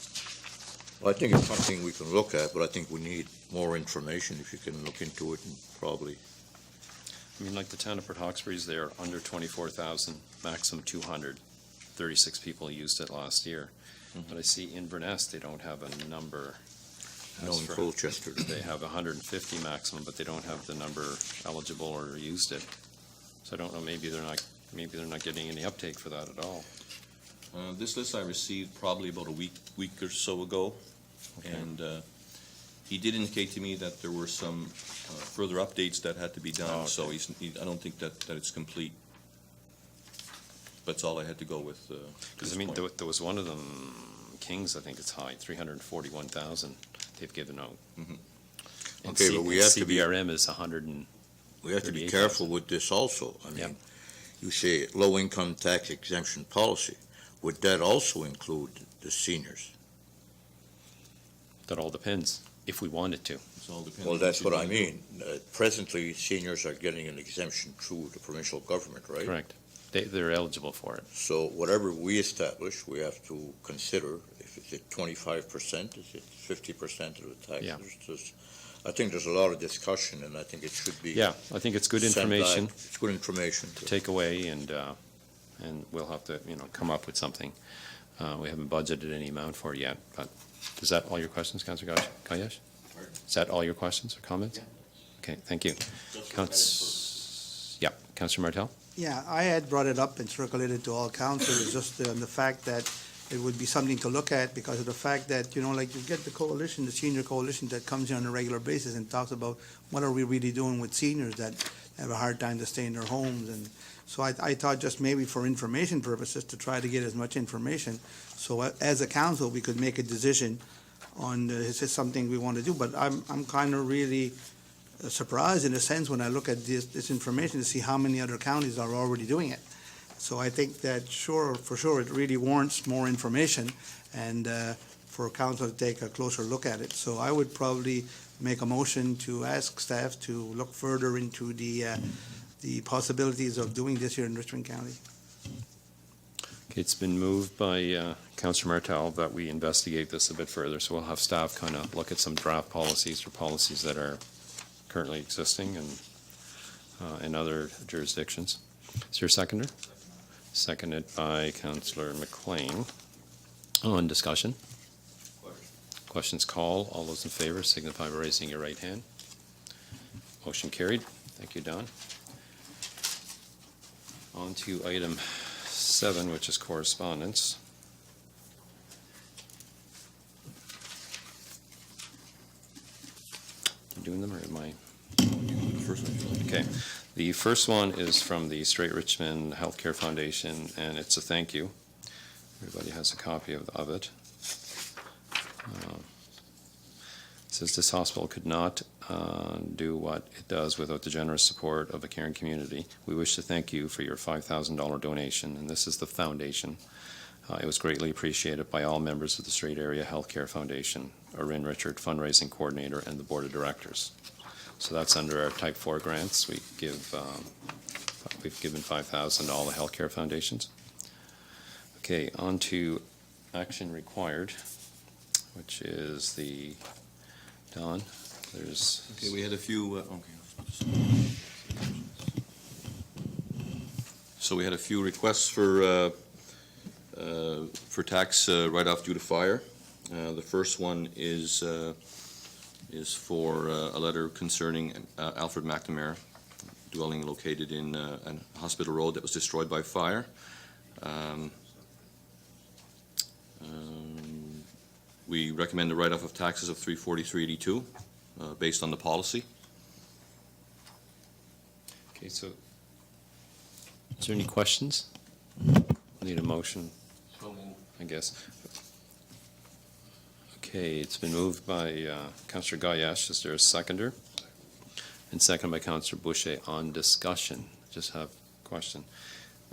Well, I think it's something we can look at, but I think we need more information. If you can look into it, and probably, I mean, like the town of Port Hawkesbury's there, under 24,000, maximum 200. 36 people used it last year. But I see Inverness, they don't have a number. no, As in for- Colchester. They have 150 maximum, but they don't have the number eligible or used it. So I don't know, maybe they're not getting any uptake for that at all. This list I received probably about a week or so ago, and he did indicate to me that there were some further updates that had to be done, Oh, so okay. I don't think that it's complete. That's all I had to go with. Because, I mean, there was one of them, Kings, I think it's high, 341,000 they've given out. Mhm. And Okay, but we have to be- CBRM is 100 and, We have to be 38,000. careful with this also. I Yeah. mean, you say low-income tax exemption policy. Would that also include the seniors? that all depends, if we wanted to. It's all dependent Well, on that's you what I do. mean. Presently, seniors are getting an exemption through the provincial government, right? Correct. They're eligible for it. So whatever we establish, we have to consider, if it's at 25%, is it 50% of the tax? Yeah. I think there's a lot of discussion, and I think it should be. Yeah, I think it's good sent back. information It's good information. to take away, and we'll have to, come up with something. We haven't budgeted any amount for it yet, but is that all your questions, Councilor Kayesh? Is that all your questions or comments? Okay, thank you. Councilor Martel? Yeah, I had brought it up and circulated to all councilors, just on the fact that it would be something to look at because of the fact that, like you get the coalition, the senior coalition that comes here on a regular basis and talks about what are we really doing with seniors that have a hard time to stay in their homes. And so I thought just maybe for information purposes to try to get as much information. So as a council, we could make a decision on, is this something we want to do? But I'm kind of really surprised in a sense when I look at this information to see how many other counties are already doing it. So I think that for sure, it really warrants more information and for council to take a closer look at it. So I would probably make a motion to ask staff to look further into the possibilities of doing this here in Richmond County. Okay, it's been moved by Councilor Martel that we investigate this a bit further, so we'll have staff kind of look at some draft policies or policies that are currently existing and in other jurisdictions. Is there a seconder? Seconded by Councillor McLean. On discussion? Questions called. All those in favor signify by raising your right hand. Motion carried. Thank you, Don. On to item 7, which is correspondence. You doing them or am I? Okay. The first one is from the Straight Richmond Healthcare Foundation, and it's a thank you. Everybody has a copy of it. It says this hospital could not do what it does without the generous support of a caring community. We wish to thank you for your $5,000 donation, and this is the foundation. It was greatly appreciated by all members of the Straight Area Healthcare Foundation, Erin Richard, fundraising coordinator, and the board of directors. So that's under our type 4 grants. We've given 5,000 to all the healthcare foundations. Okay, on to action required, which is the, Don, there's. Okay, we had a few, So we had a few requests for tax write-off due to fire. The first one is for a letter concerning Alfred McNamara, dwelling located in Hospital Road that was destroyed by fire. We recommend the write-off of taxes of $343.82 based on the policy. Okay, so is there any questions? Need a motion, I guess. Okay, it's been moved by Councillor Gayash. Is there a seconder? And second by Councillor Boucher on discussion. Just have a question.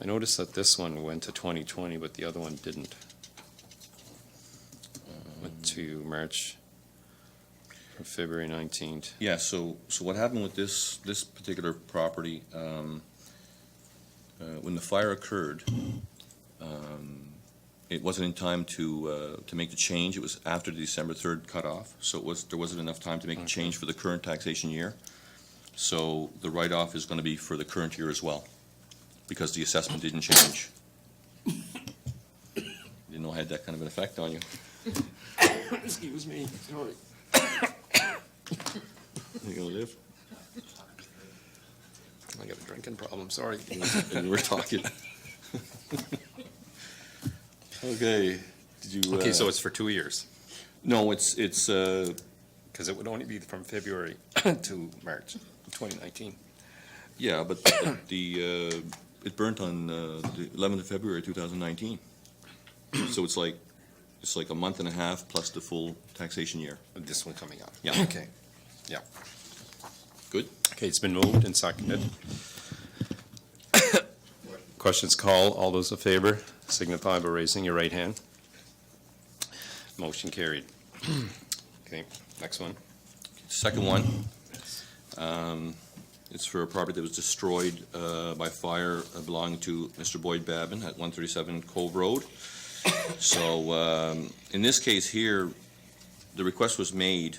I noticed that this one went to 2020, but the other one didn't. Went to March, or February 19th. Yeah, so what happened with this particular property, when the fire occurred, it wasn't in time to make the change. It was after the December 3rd cutoff, so there wasn't enough time to make the change for the current taxation year. So the write-off is going to be for the current year as well, because the assessment didn't change. Didn't know I had that kind of an effect on you. Excuse me, sorry. You gonna live? I got a drinking problem, sorry. And we're talking. Okay, did you? Okay, so it's for 2 years, No, it's because it would only be from February to March 2019. yeah, but it burnt on the 11th of February 2019. So it's like a month and a half plus the full taxation year. This one coming up. Yeah. Okay. Yeah. Good. Okay, it's been moved and seconded. Questions called. All those in favor signify by raising your right hand. Motion carried. Okay, next one. Second one, it's for a property that was destroyed by fire belonging to Mr. Boyd Babin at 137 Cove Road. So in this case here, the request was made,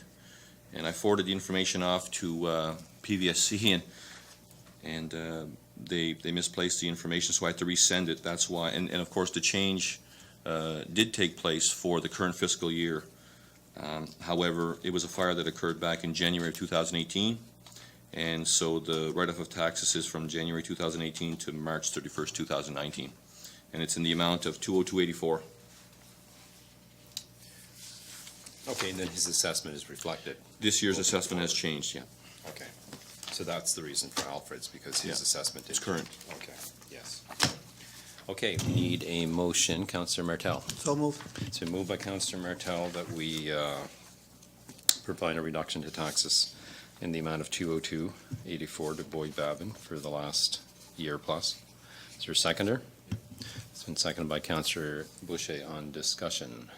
and I forwarded the information off to PVSC, and they misplaced the information, so I had to resend it. That's why, and of course the change did take place for the current fiscal year. However, it was a fire that occurred back in January of 2018, and so the write-off of taxes is from January 2018 to March 31st, 2019, and it's in the amount of $202.84. Okay, and then his assessment is reflected. This year's assessment has changed, yeah. Okay. So that's the reason for Alfred's, because his Yeah. assessment is It's current. Okay, yes. Okay, we need a motion. Councillor Martel. So moved. It's been moved by Councillor Martel that we provide a reduction to taxes in the amount of $202.84 to Boyd Babin for the last year plus. Is there a seconder? It's been seconded by Councillor Boucher on discussion.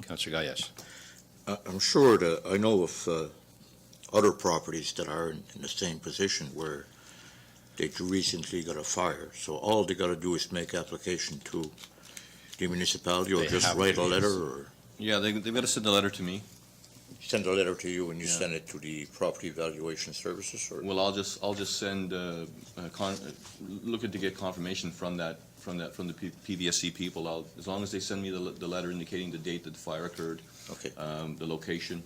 Councillor Gayesh. I'm sure that, I know of other properties that are in the same position where they recently got a fire, so all they gotta do is make application to the municipality or They just have write to, a letter yes. or Yeah, they've got to send a letter to me. send a letter to you and you Yeah. send it to the property valuation services or? Well, I'll just send, looking to get confirmation from the PVSC people. As long as they send me the letter indicating the date that the fire occurred, Okay, the location.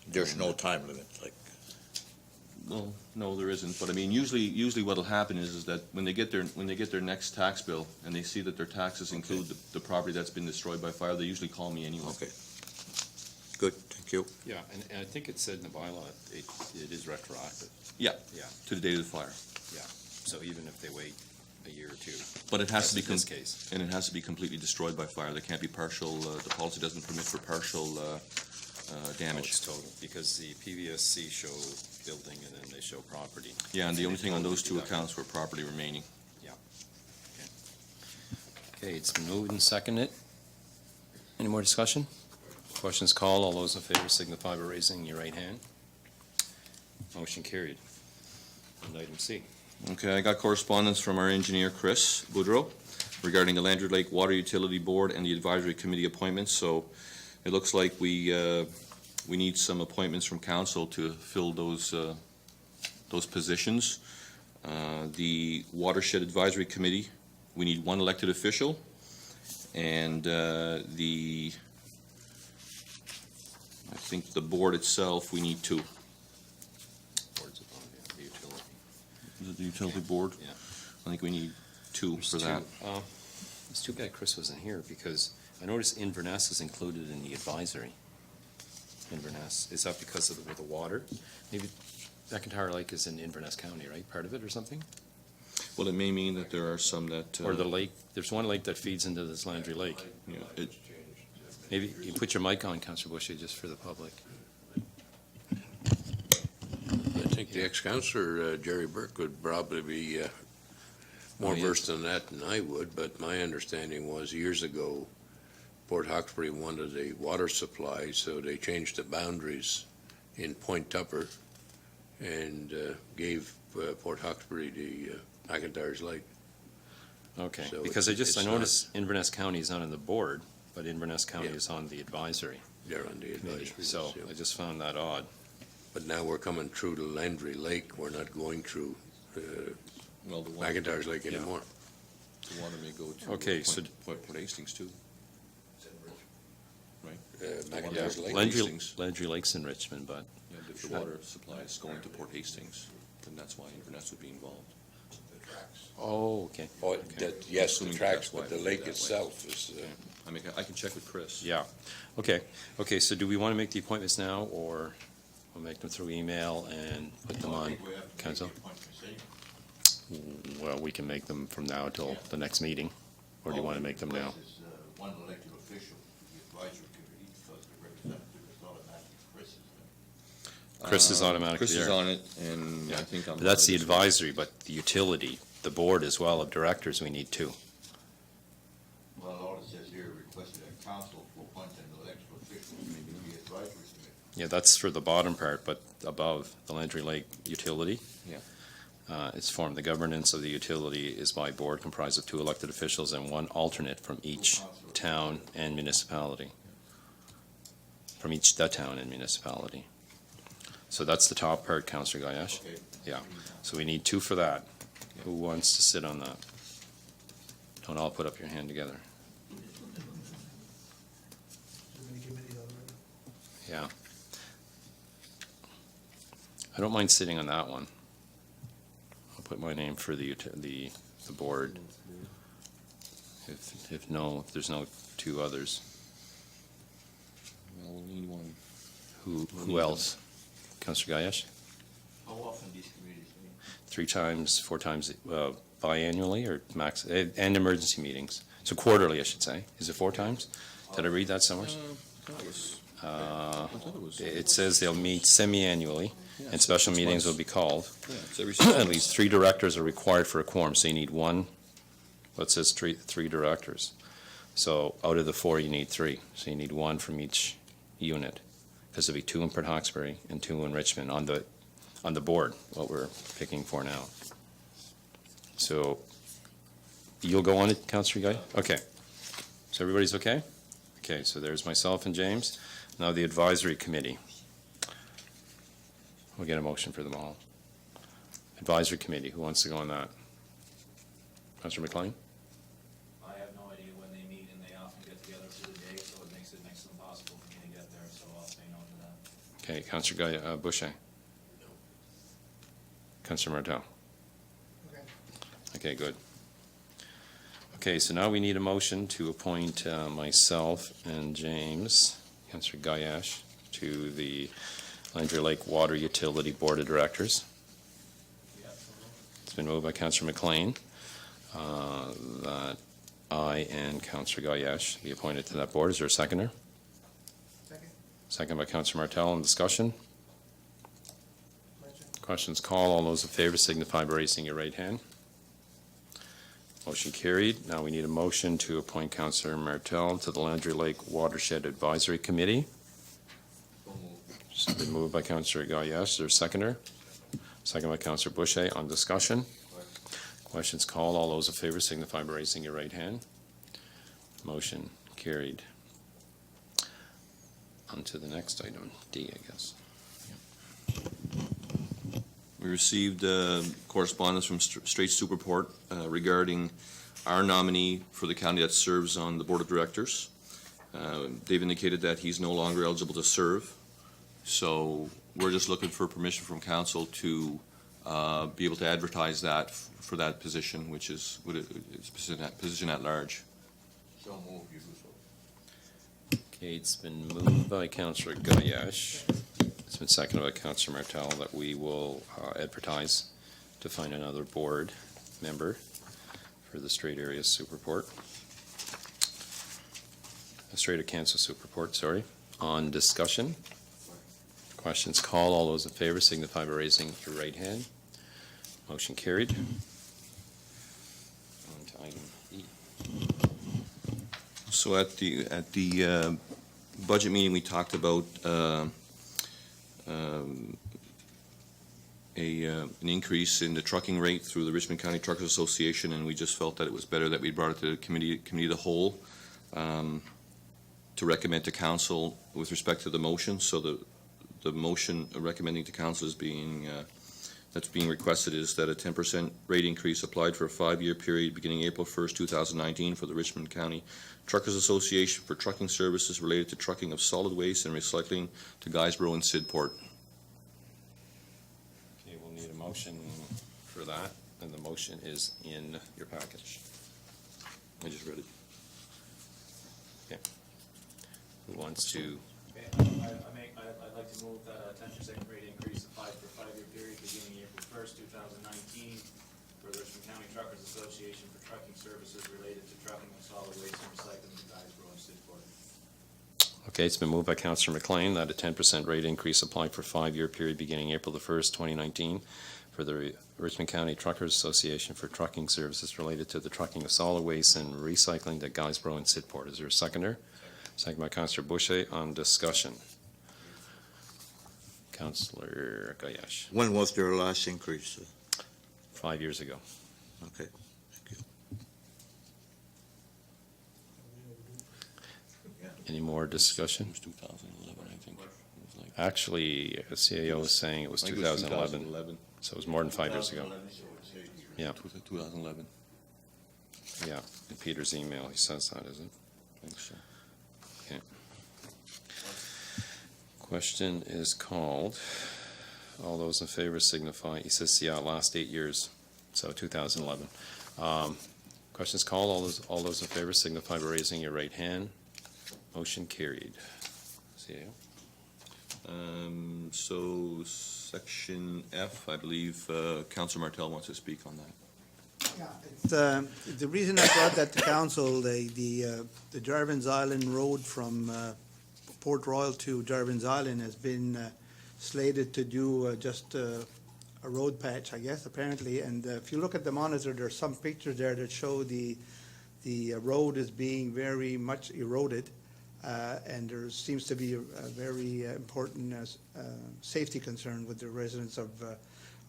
there's no time limit, like, Well, no, there isn't, but I mean, usually what'll happen is that when they get their next tax bill and they see that their taxes include the property that's been destroyed by fire, they usually call me anyway. okay. Good, thank you. Yeah, and I think it said in the bylaw, it is retroactive. Yeah. Yeah. To the date of the fire. So even if they wait a year or two. But it has to be, That's in this case. and it has to be completely destroyed by fire. There can't be partial, the policy doesn't permit for partial damage. It's total, because the PVSC show building and then they show property. Yeah, and the only thing on those two Deducted. accounts were property remaining. Okay, it's been moved and seconded. Any more discussion? Questions called. All those in favor signify by raising your right hand. Motion carried. And item C. Okay, I got correspondence from our engineer, Chris Boudreau, regarding the Landry Lake Water Utility Board and the Advisory Committee appointments. So it looks like we need some appointments from council to fill those positions. The Watershed Advisory Committee, we need one elected official, and I think the board itself, we need two. Boards of the utility. Is it the utility board? Yeah. I think we need two for that. It's too bad Chris wasn't here, because I noticed Inverness is included in the advisory. Inverness, is that because of the water? Maybe McIntyre Lake is in Inverness County, right? Part of it or something? Well, it may mean that there are some that. Or the lake, there's one lake that feeds into this Landry Lake. Yeah, it, Maybe you put your mic on, Councillor Bushy, just for the public. I think the ex-councillor, Jerry Burke, would probably be more he versed in that than I would, but my understanding was years ago, Port Hawkesbury wanted a water supply, so they changed the boundaries in Point Tupper and gave Port Hawkesbury the McIntyre's Lake. Okay, So because I it's not- noticed Inverness County is not on the board, but Inverness County Yeah. is on the advisory They're on the committee. advisory. So yeah. I just found that odd. But now we're coming through to Landry Lake. We're not going through well, the water, McIntyre's Lake Yeah. anymore. the water may go to. Okay, so- Port Hastings too. McIntyre's Lake. Landry Lake's in Richmond, but, Yeah, if the water supply is going to Port Hastings, then that's why Inverness would be involved. oh, okay. Oh, Okay. yes, the Assuming tracks, that's why but the they did lake that way. itself is, I mean, I can check with Chris. Yeah, okay, so do we want to make the appointments now, or we'll make them through email and put them on council? Well, we can make them from now till the next meeting, or do you want to make them now? One elected official to the advisory committee, because the representative is automatically Chris's. Chris is automatically Chris is there. on it, and I Yeah. think I'm. But that's on the it as well. advisory, but the utility, the board as well of directors, we need two. Well, all it says here, requested that council to appoint an elected official to the advisory committee. Yeah, that's for the bottom part, but above the Landry Lake utility. Yeah. It's formed, the governance of the utility is by board comprised of two elected officials and one alternate from each town and municipality. From each, the town and municipality. So that's the top part, Councillor Gayesh. Okay. Yeah. So we need two for that. Who wants to sit on that? Don't all put up your hand together. Yeah. I don't mind sitting on that one. I'll put my name for the board. If there's no two others. Well, we'll need one. Who else? Councillor Gayesh? How often these committees meet? 3 times, 4 times biannually or max, and emergency meetings. So quarterly, I should say. Is it 4 times? Did I read that somewhere? I thought it was. It says they'll meet semi-annually, Yeah, and special it's meetings will once. be called. Yeah, it's every At least 3 directors are required for a quorum, so you need one, well, it says three directors. So out of the 4, you need 3, so you need 1 from each unit, because there'll be 2 in Port Hawkesbury and 2 in Richmond on the board, what we're picking for now. So you'll go on it, Councillor Guy? Okay. So everybody's okay? Okay, so there's myself and James. Now the advisory committee. We'll get a motion for them all. Advisory committee, who wants to go on that? Councillor McLean? I have no idea when they meet, and they often get together for the day, so it makes it next to impossible for me to get there, so I'll say no to that. Okay, Councillor Guy, Boucher? Councillor Martel? Okay, good. Okay, so now we need a motion to appoint myself and James, Councillor Gayesh, to the Landry Lake Water Utility Board of Directors. It's been moved by Councillor McLean that I and Councillor Gayesh be appointed to that board. Is there a seconder? Second by Councillor Martel. In discussion? Questions called. All those in favor signify by raising your right hand. Motion carried. Now we need a motion to appoint Councillor Martel to the Landry Lake Watershed Advisory Committee. It's been moved by Councillor Gaillard. Is there a seconder? Second by Councillor Boucher. On discussion? Questions called. All those in favor signify by raising your right hand. Motion carried. On to the next item, D, I guess. We received correspondence from Straight Superport regarding our nominee for the county that serves on the Board of Directors. They've indicated that he's no longer eligible to serve, so we're just looking for permission from council to be able to advertise that for that position, which is position at large. So move, you do so. Okay, it's been moved by Councillor Gaillard. It's been seconded by Councillor Martel that we will advertise to find another board member for the Strait Area Superport. The Strait of Kansas Superport, sorry. On discussion? Questions called. All those in favor signify by raising your right hand. Motion carried. On to item E. So at the budget meeting, we talked about an increase in the trucking rate through the Richmond County Truckers Association, and we just felt that it was better that we brought it to the committee of the whole to recommend to council with respect to the motion. So the motion recommending to council is that's being requested is that a 10% rate increase applied for a 5-year period beginning April 1st, 2019 for the Richmond County Truckers Association for trucking services related to trucking of solid waste and recycling to Guysborough and Sidport. Okay, we'll need a motion for that, and the motion is in your package. I just read it. Who wants to? Okay, I'd like to move that a 10% rate increase applied for a 5-year period beginning April 1st, 2019 for the Richmond County Truckers Association for trucking services related to trucking of solid waste and recycling to Guysborough and Sidport. Okay, it's been moved by Councillor McLean that a 10% rate increase applied for a 5-year period beginning April the 1st, 2019 for the Richmond County Truckers Association for trucking services related to the trucking of solid waste and recycling to Guysborough and Sidport. Is there a seconder? Second by Councillor Boucher. On discussion. Councillor Gaillard. When was their last increase? 5 years ago. Okay, thank you. Any more discussion? It was 2011, I think. It was like- Actually, the CAO is saying it was I think 2011, so it was more than 5 years ago. Yeah. 2011. Yeah, in Peter's email, he says that, isn't it? I think so. Question is called. All those in favor signify, he says, yeah, last 8 years, so 2011. Questions called. All those in favor signify by raising your right hand. Motion carried. CAO. So section F, I believe Councillor Martel wants to speak on that. Yeah, the reason I brought that to council, the Jarvin's Island Road from Port Royal to Jarvin's Island has been slated to do just a road patch, I guess, apparently. And if you look at the monitor, there's some pictures there that show the road is being very much eroded. And there seems to be a very important safety concern with the residents of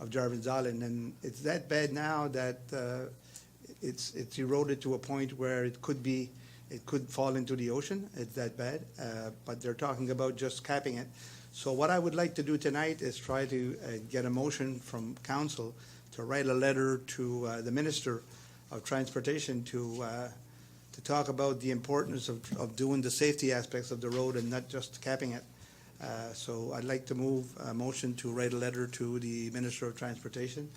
Jarvin's Island. And it's that bad now that it's eroded to a point where it could fall into the ocean. It's that bad. But they're talking about just capping it. So what I would like to do tonight is try to get a motion from council to write a letter to the Minister of Transportation to talk about the importance of doing the safety aspects of the road and not just capping it. So I'd like to move a motion to write a letter to the Minister of Transportation.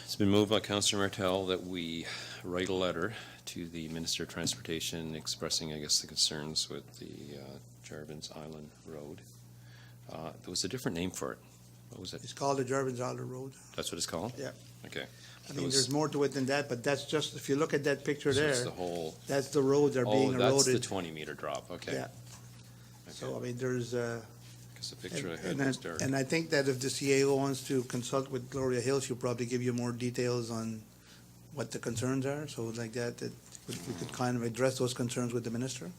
It's been moved by Councillor Martel that we write a letter to the Minister of Transportation expressing, I guess, the concerns with the Jarvin's Island Road. There was a different name for it. What was it? It's called the Jarvin's Island Road. That's what it's called? Yeah. Okay. I mean, there's more to it than that, but that's just, if you look at that picture So there, it's the whole, that's the roads are being oh, that's the eroded. 20-meter drop, okay. Yeah. So, I mean, there's, Because the picture I had And was dark. and I think that if the CAO wants to consult with Gloria Hill, she'll probably give you more details on what the concerns are, so like that we could kind of address those concerns with the minister.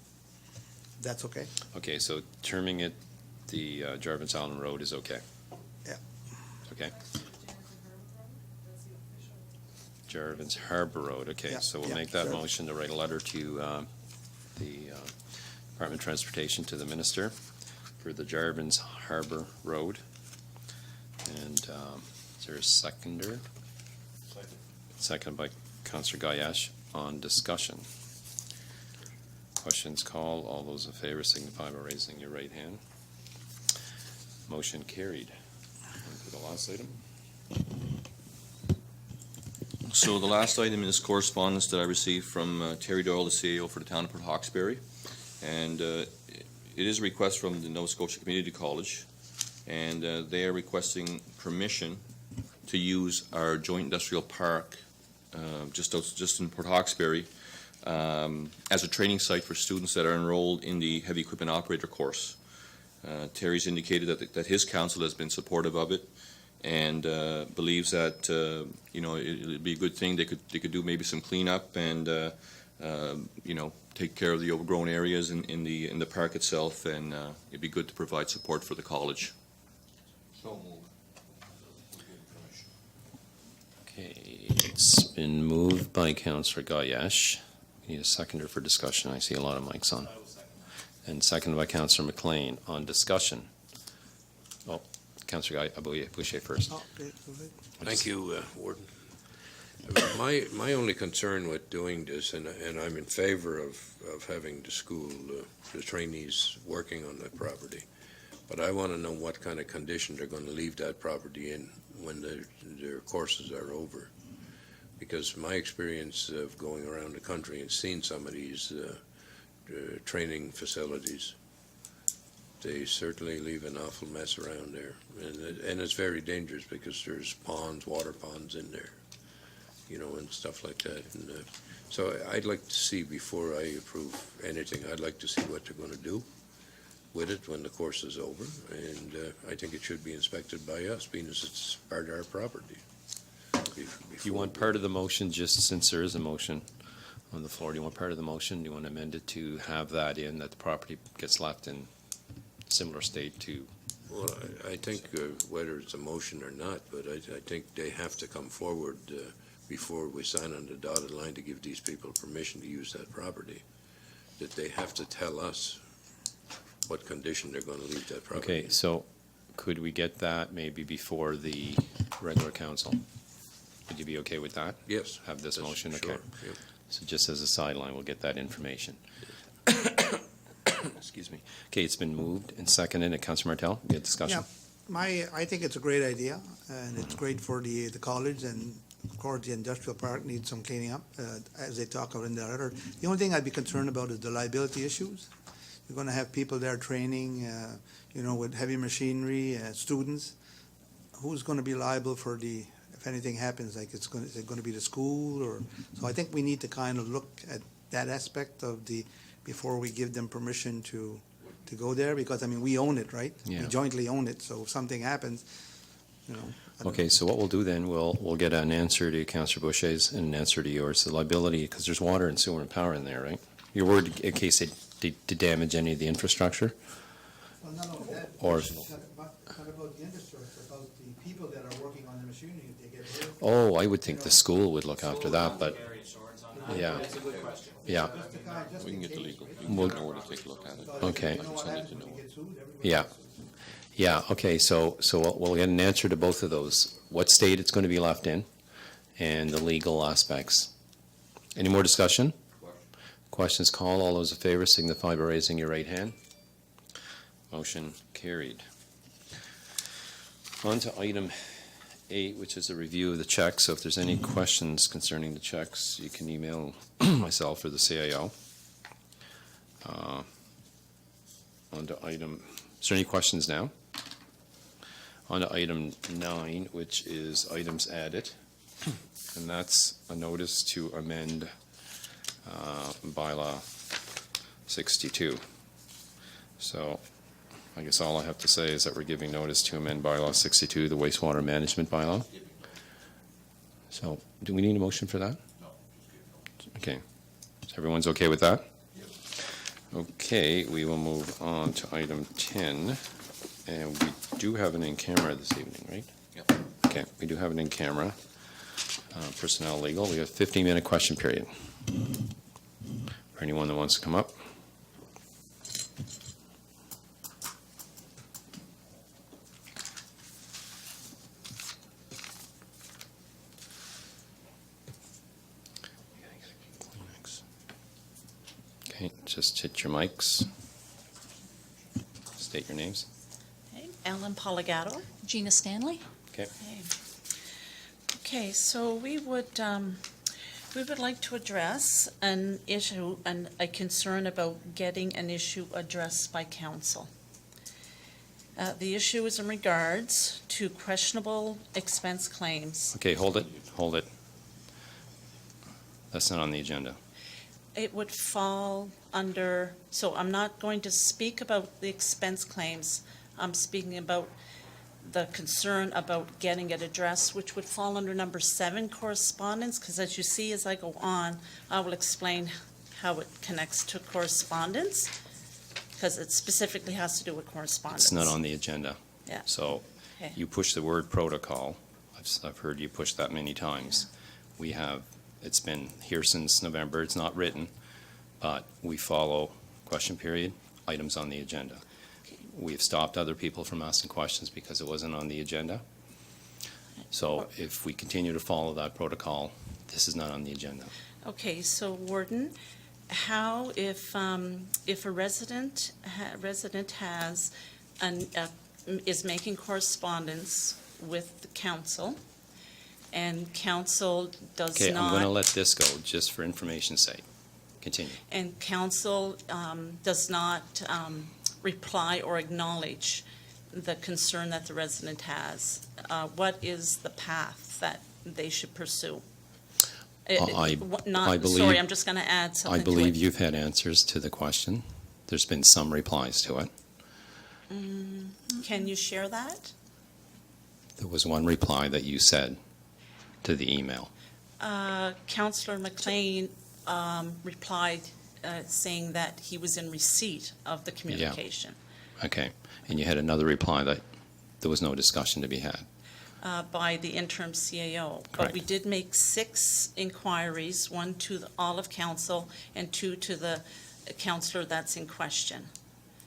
That's okay? Okay, so terming it the Jarvis Island Road is okay? Yeah. Okay. Jarvis Harbor Road, okay, Yeah, so we'll yeah, make that sure. motion to write a letter to the Department of Transportation to the minister for the Jarvis Harbor Road. And is there a seconder? Second by Councillor Gayash on discussion. Questions called. All those in favor signify by raising your right hand. Motion carried. On to the last item. So the last item is correspondence that I received from Terry Doyle, the CAO for the town of Port Hawkesbury. And it is a request from the Nova Scotia Community College. And they are requesting permission to use our joint industrial park just in Port Hawkesbury as a training site for students that are enrolled in the heavy equipment operator course. Terry's indicated that his council has been supportive of it and believes that it'd be a good thing. They could do maybe some cleanup and take care of the overgrown areas in the park itself, and it'd be good to provide support for the college. So moved. Okay, it's been moved by Councillor Gayash. We need a seconder for discussion. I see a lot of mics on. I will second that. And seconded by Councillor McLean on discussion. Oh, Councillor Boucher first. Oh, okay, go ahead. Thank you, Warden. My only concern with doing this, and I'm in favor of having the school, the trainees working on that property, but I want to know what kind of condition they're going to leave that property in when their courses are over. Because my experience of going around the country and seeing some of these training facilities, they certainly leave an awful mess around there. And it's very dangerous because there's ponds, water ponds in there, and stuff like that. And so I'd like to see, before I approve anything, I'd like to see what they're going to do with it when the course is over. And I think it should be inspected by us, being as it's part of our property. Do you want part of the motion, just since there is a motion on the floor, do you want part of the motion? Do you want to amend it to have that in, that the property gets left in similar state to? Well, I think whether it's a motion or not, but I think they have to come forward before we sign on the dotted line to give these people permission to use that property, that they have to tell us what condition they're going to leave that property. Okay, so could we get that maybe before the regular council? Would you be okay with that? Yes. Have this Yes, motion? sure, Okay. yep. So just as a sideline, we'll get that information. Excuse me. Okay, it's been moved and seconded. And Councillor Martel, we had discussion? Yeah. I think it's a great idea, and it's great for the college, and of course, the industrial park needs some cleaning up, as they talk about in the letter. The only thing I'd be concerned about is the liability issues. You're gonna have people there training, with heavy machinery, students. Who's gonna be liable for if anything happens, like is it gonna be the school, or? So I think we need to kind of look at that aspect before we give them permission to go there, because, we own it, right? Yeah. We jointly own it, so if something happens, I don't Okay, so what we'll do then, we'll get an answer to Councillor Boucher's and an answer to yours. The liability, because there's water and sewer and power in there, right? You're worried in case they damage any of the infrastructure? Well, not only that, Or- it's not about the industry, it's about the people that are working on the machinery, if they get hurt. Oh, I would think the school would look after that, but, Carry insurance on that. Yeah. It's a good question. yeah, Just to kind of- just We can in get the case, legal, right? we can Well- get Noah to take a look at it. Because Okay. you know I can what send it happens to when you Noah. get sued, everybody Yeah. gets sued. yeah, okay, so we'll get an answer to both of those. What state it's going to be left in, and the legal aspects. Any more discussion? Questions called. All those in favor signify by raising your right hand. Motion carried. On to item 8, which is a review of the checks. So if there's any questions concerning the checks, you can email myself or the CAO. On to item, is there any questions now? On to item 9, which is items added, and that's a notice to amend bylaw 62. So I guess all I have to say is that we're giving notice to amend bylaw 62, the wastewater management bylaw. So, do we need a motion for that? No. Okay. So everyone's okay with that? Okay, we will move on to item 10, and we do have an in-camera this evening, right? Yep. Okay, we do have an in-camera, personnel legal. We have a 15-minute question period. For anyone that wants to come up. Okay, just hit your mics. State your names. Okay, Ellen Poligato. Gina Stanley? Okay. Okay, so we would like to address an issue and a concern about getting an issue addressed by council. The issue is in regards to questionable expense claims. Okay, hold it, hold it. That's not on the agenda. It would fall under, so I'm not going to speak about the expense claims. I'm speaking about the concern about getting it addressed, which would fall under number 7, correspondence, because as you see as I go on, I will explain how it connects to correspondence, because it specifically has to do with correspondence. It's not on the agenda. Yeah. So Okay. you push the word protocol. I've heard you push that many times. We have, it's been here since November. It's not written, but we follow question period, items on the agenda. We've stopped other people from asking questions because it wasn't on the agenda. So if we continue to follow that protocol, this is not on the agenda. Okay, so Warden, how if a resident has is making correspondence with the council, and council does Okay, I'm going to not, let this go, just for information's sake. Continue. and council does not reply or acknowledge the concern that the resident has, what is the path that they should pursue? I believe- Sorry, I'm just going to add something I to it. believe you've had answers to the question. There's been some replies to it. Can you share that? There was one reply that you said to the email. Councillor McLean replied saying that he was in receipt of the communication Okay. And you had another reply that there was no discussion to be had. by the interim CAO. But Correct. we did make 6 inquiries, 1 to all of council and 2 to the councillor that's in question.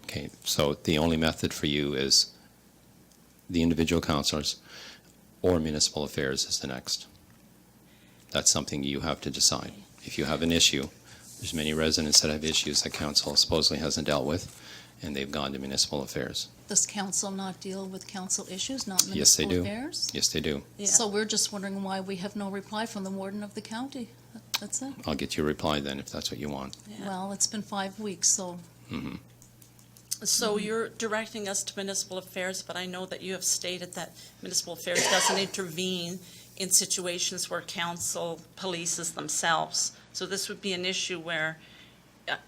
Okay, so the only method for you is the individual councillors or municipal affairs is the next. That's something you have to decide. If you have an issue, there's many residents that have issues that council supposedly hasn't dealt with, and they've gone to municipal affairs. Does council not deal with council issues, not Yes, they municipal do. affairs? Yes, they do. Yeah. So we're just wondering why we have no reply from the warden of the county. That's it. I'll get you a reply then if that's what you want. Yeah. Well, it's been 5 weeks, so Mhm. So you're directing us to municipal affairs, but I know that you have stated that municipal affairs doesn't intervene in situations where council polices themselves. So this would be an issue where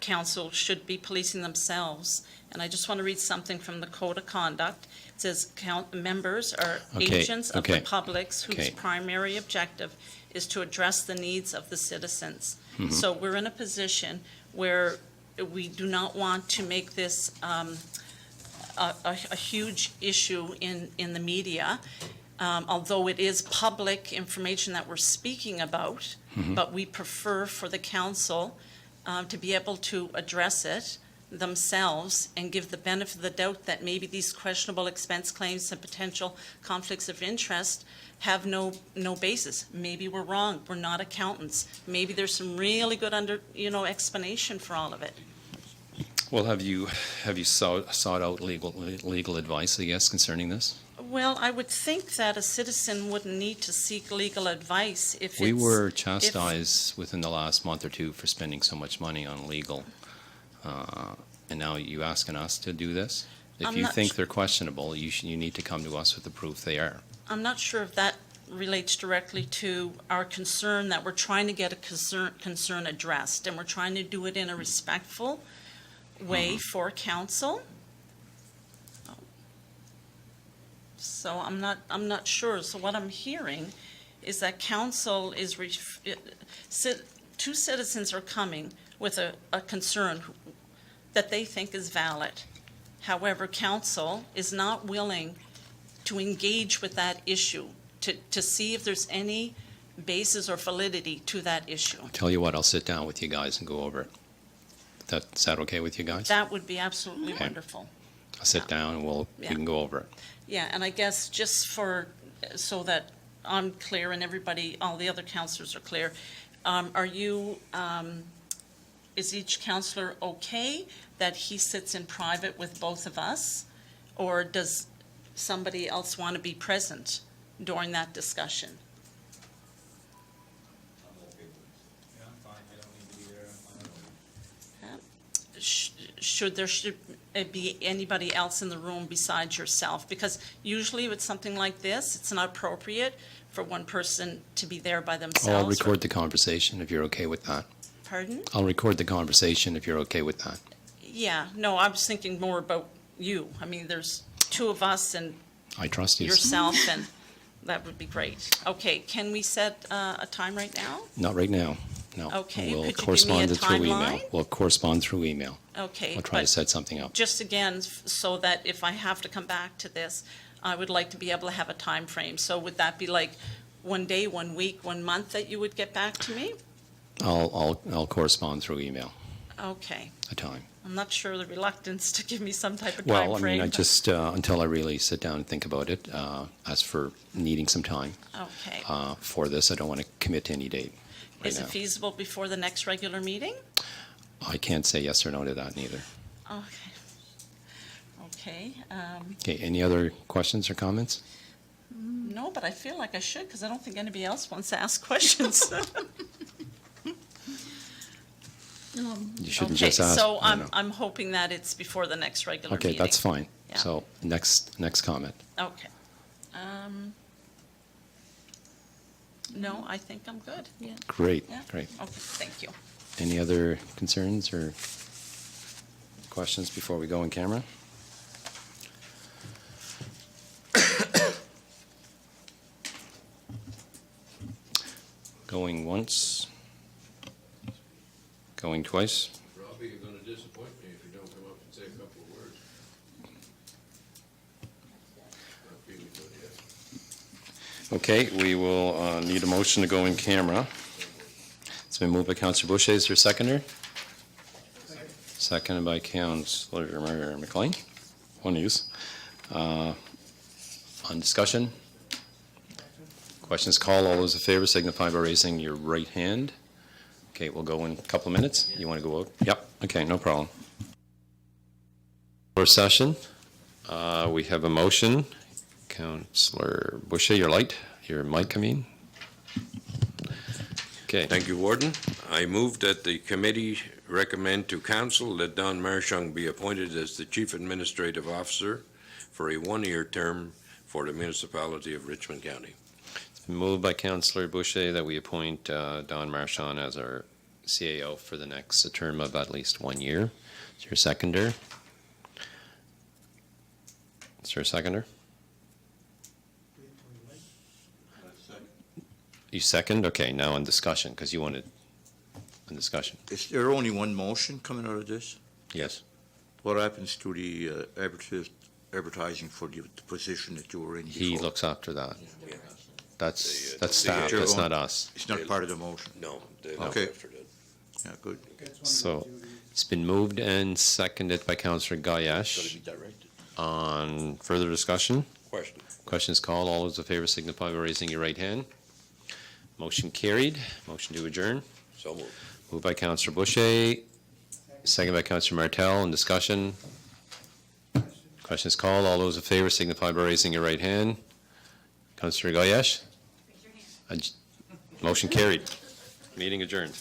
council should be policing themselves. And I just want to read something from the Code of Conduct. It says, members are Okay, agents of the okay, public whose okay. primary objective is to address the needs of the citizens. Mhm. So we're in a position where we do not want to make this a huge issue in the media, although it is public information that we're speaking about, but we prefer for the council to be able to address it themselves and give the benefit of the doubt that maybe these questionable expense claims and potential conflicts of interest have no basis. Maybe we're wrong. We're not accountants. Maybe there's some really good explanation for all of it. Well, have you sought out legal advice, I guess, concerning this? Well, I would think that a citizen wouldn't need to seek legal advice if it's... We were chastised within the last month or two for spending so much money on legal. And now you asking us to do this? If I'm you not think they're questionable, you need to come to us with the proof they are. I'm not sure if that relates directly to our concern that we're trying to get a concern addressed, and we're trying to do it in a respectful way for council. So I'm not sure. So what I'm hearing is that council is, two citizens are coming with a concern that they think is valid. However, council is not willing to engage with that issue, to see if there's any basis or validity to that issue. Tell you what, I'll sit down with you guys and go over it. Is that okay with you guys? That would be absolutely Okay. wonderful. I'll sit down and we Yeah. can go over it. Yeah, and I guess just so that I'm clear and everybody, all the other councillors are clear, is each councillor okay that he sits in private with both of us? Or does somebody else want to be present during that discussion? Yeah, I'm fine, I don't need to be there, I'm fine. Should be anybody else in the room besides yourself? Because usually with something like this, it's not appropriate for one person to be there by themselves. I'll record the conversation if you're okay with that. Pardon? I'll record the conversation if you're okay with that. Yeah, no, I was thinking more about you. I mean, there's two of us and I trust you. yourself, and that would be great. Okay, can we set a time right now? Not right now, no. Okay, We'll could you give me correspond a through email. timeline? We'll correspond through email. Okay, We'll try to but set something up. just again, so that if I have to come back to this, I would like to be able to have a time frame. So would that be like 1 day, 1 week, 1 month that you would get back to me? I'll correspond through email, Okay. a time. I'm not sure the reluctance to give me some type of Well, time I mean, frame. I just, until I really sit down and think about it, as for needing some time Okay. for this, I don't want to commit to any date right Is now. it feasible before the next regular meeting? I can't say yes or no to that neither. Okay. Okay. Okay, any other questions or comments? No, but I feel like I should, because I don't think anybody else wants to ask questions. You shouldn't Okay, just ask. so no, no. I'm hoping that it's before the next regular Okay, meeting. that's fine. Yeah. So, next comment. Okay. No, I think I'm good. Great, Yeah? great. Okay, thank you. Any other concerns or questions before we go in camera? Going once? Going twice? Robbie, you're gonna disappoint me if you don't come up and say a couple of words. Not feeling good yet. Okay, we will need a motion to go in camera. It's been moved by Councillor Boucher. Is there a seconder? Seconded by Councillor McLean. One use. On discussion? Questions called. All those in favor signify by raising your right hand. Okay, we'll go in a couple of minutes. You want to go out? Yep. Okay, no problem. For session, we have a motion. Councillor Boucher, your mic, I mean. Okay. Thank you, Warden. I move that the committee recommend to council that Don Marchand be appointed as the Chief Administrative Officer for a 1-year term for the municipality of Richmond County. It's been moved by Councillor Boucher that we appoint Don Marchand as our CAO for the next term of at least 1 year. Is there a seconder? Is there a seconder? You second? Okay, now on discussion, because you wanted on discussion. Is there only one motion coming out of this? Yes. What happens to the advertising for the position that you were in before? He looks after that. The That's the staff, chair that's won't- not us. It's not part of the motion. No, they Okay. after that. Yeah, good. So it's been moved and seconded by Councillor It's Gayash. gonna be directed. On further discussion? Question. Questions called. All those in favor signify by raising your right hand. Motion carried. Motion to adjourn. So moved. Moved by Councillor Boucher, second by Councillor Martel. In discussion? Questions called. All those in favor signify by raising your right hand. Councillor Gayash? Motion carried. Meeting adjourned.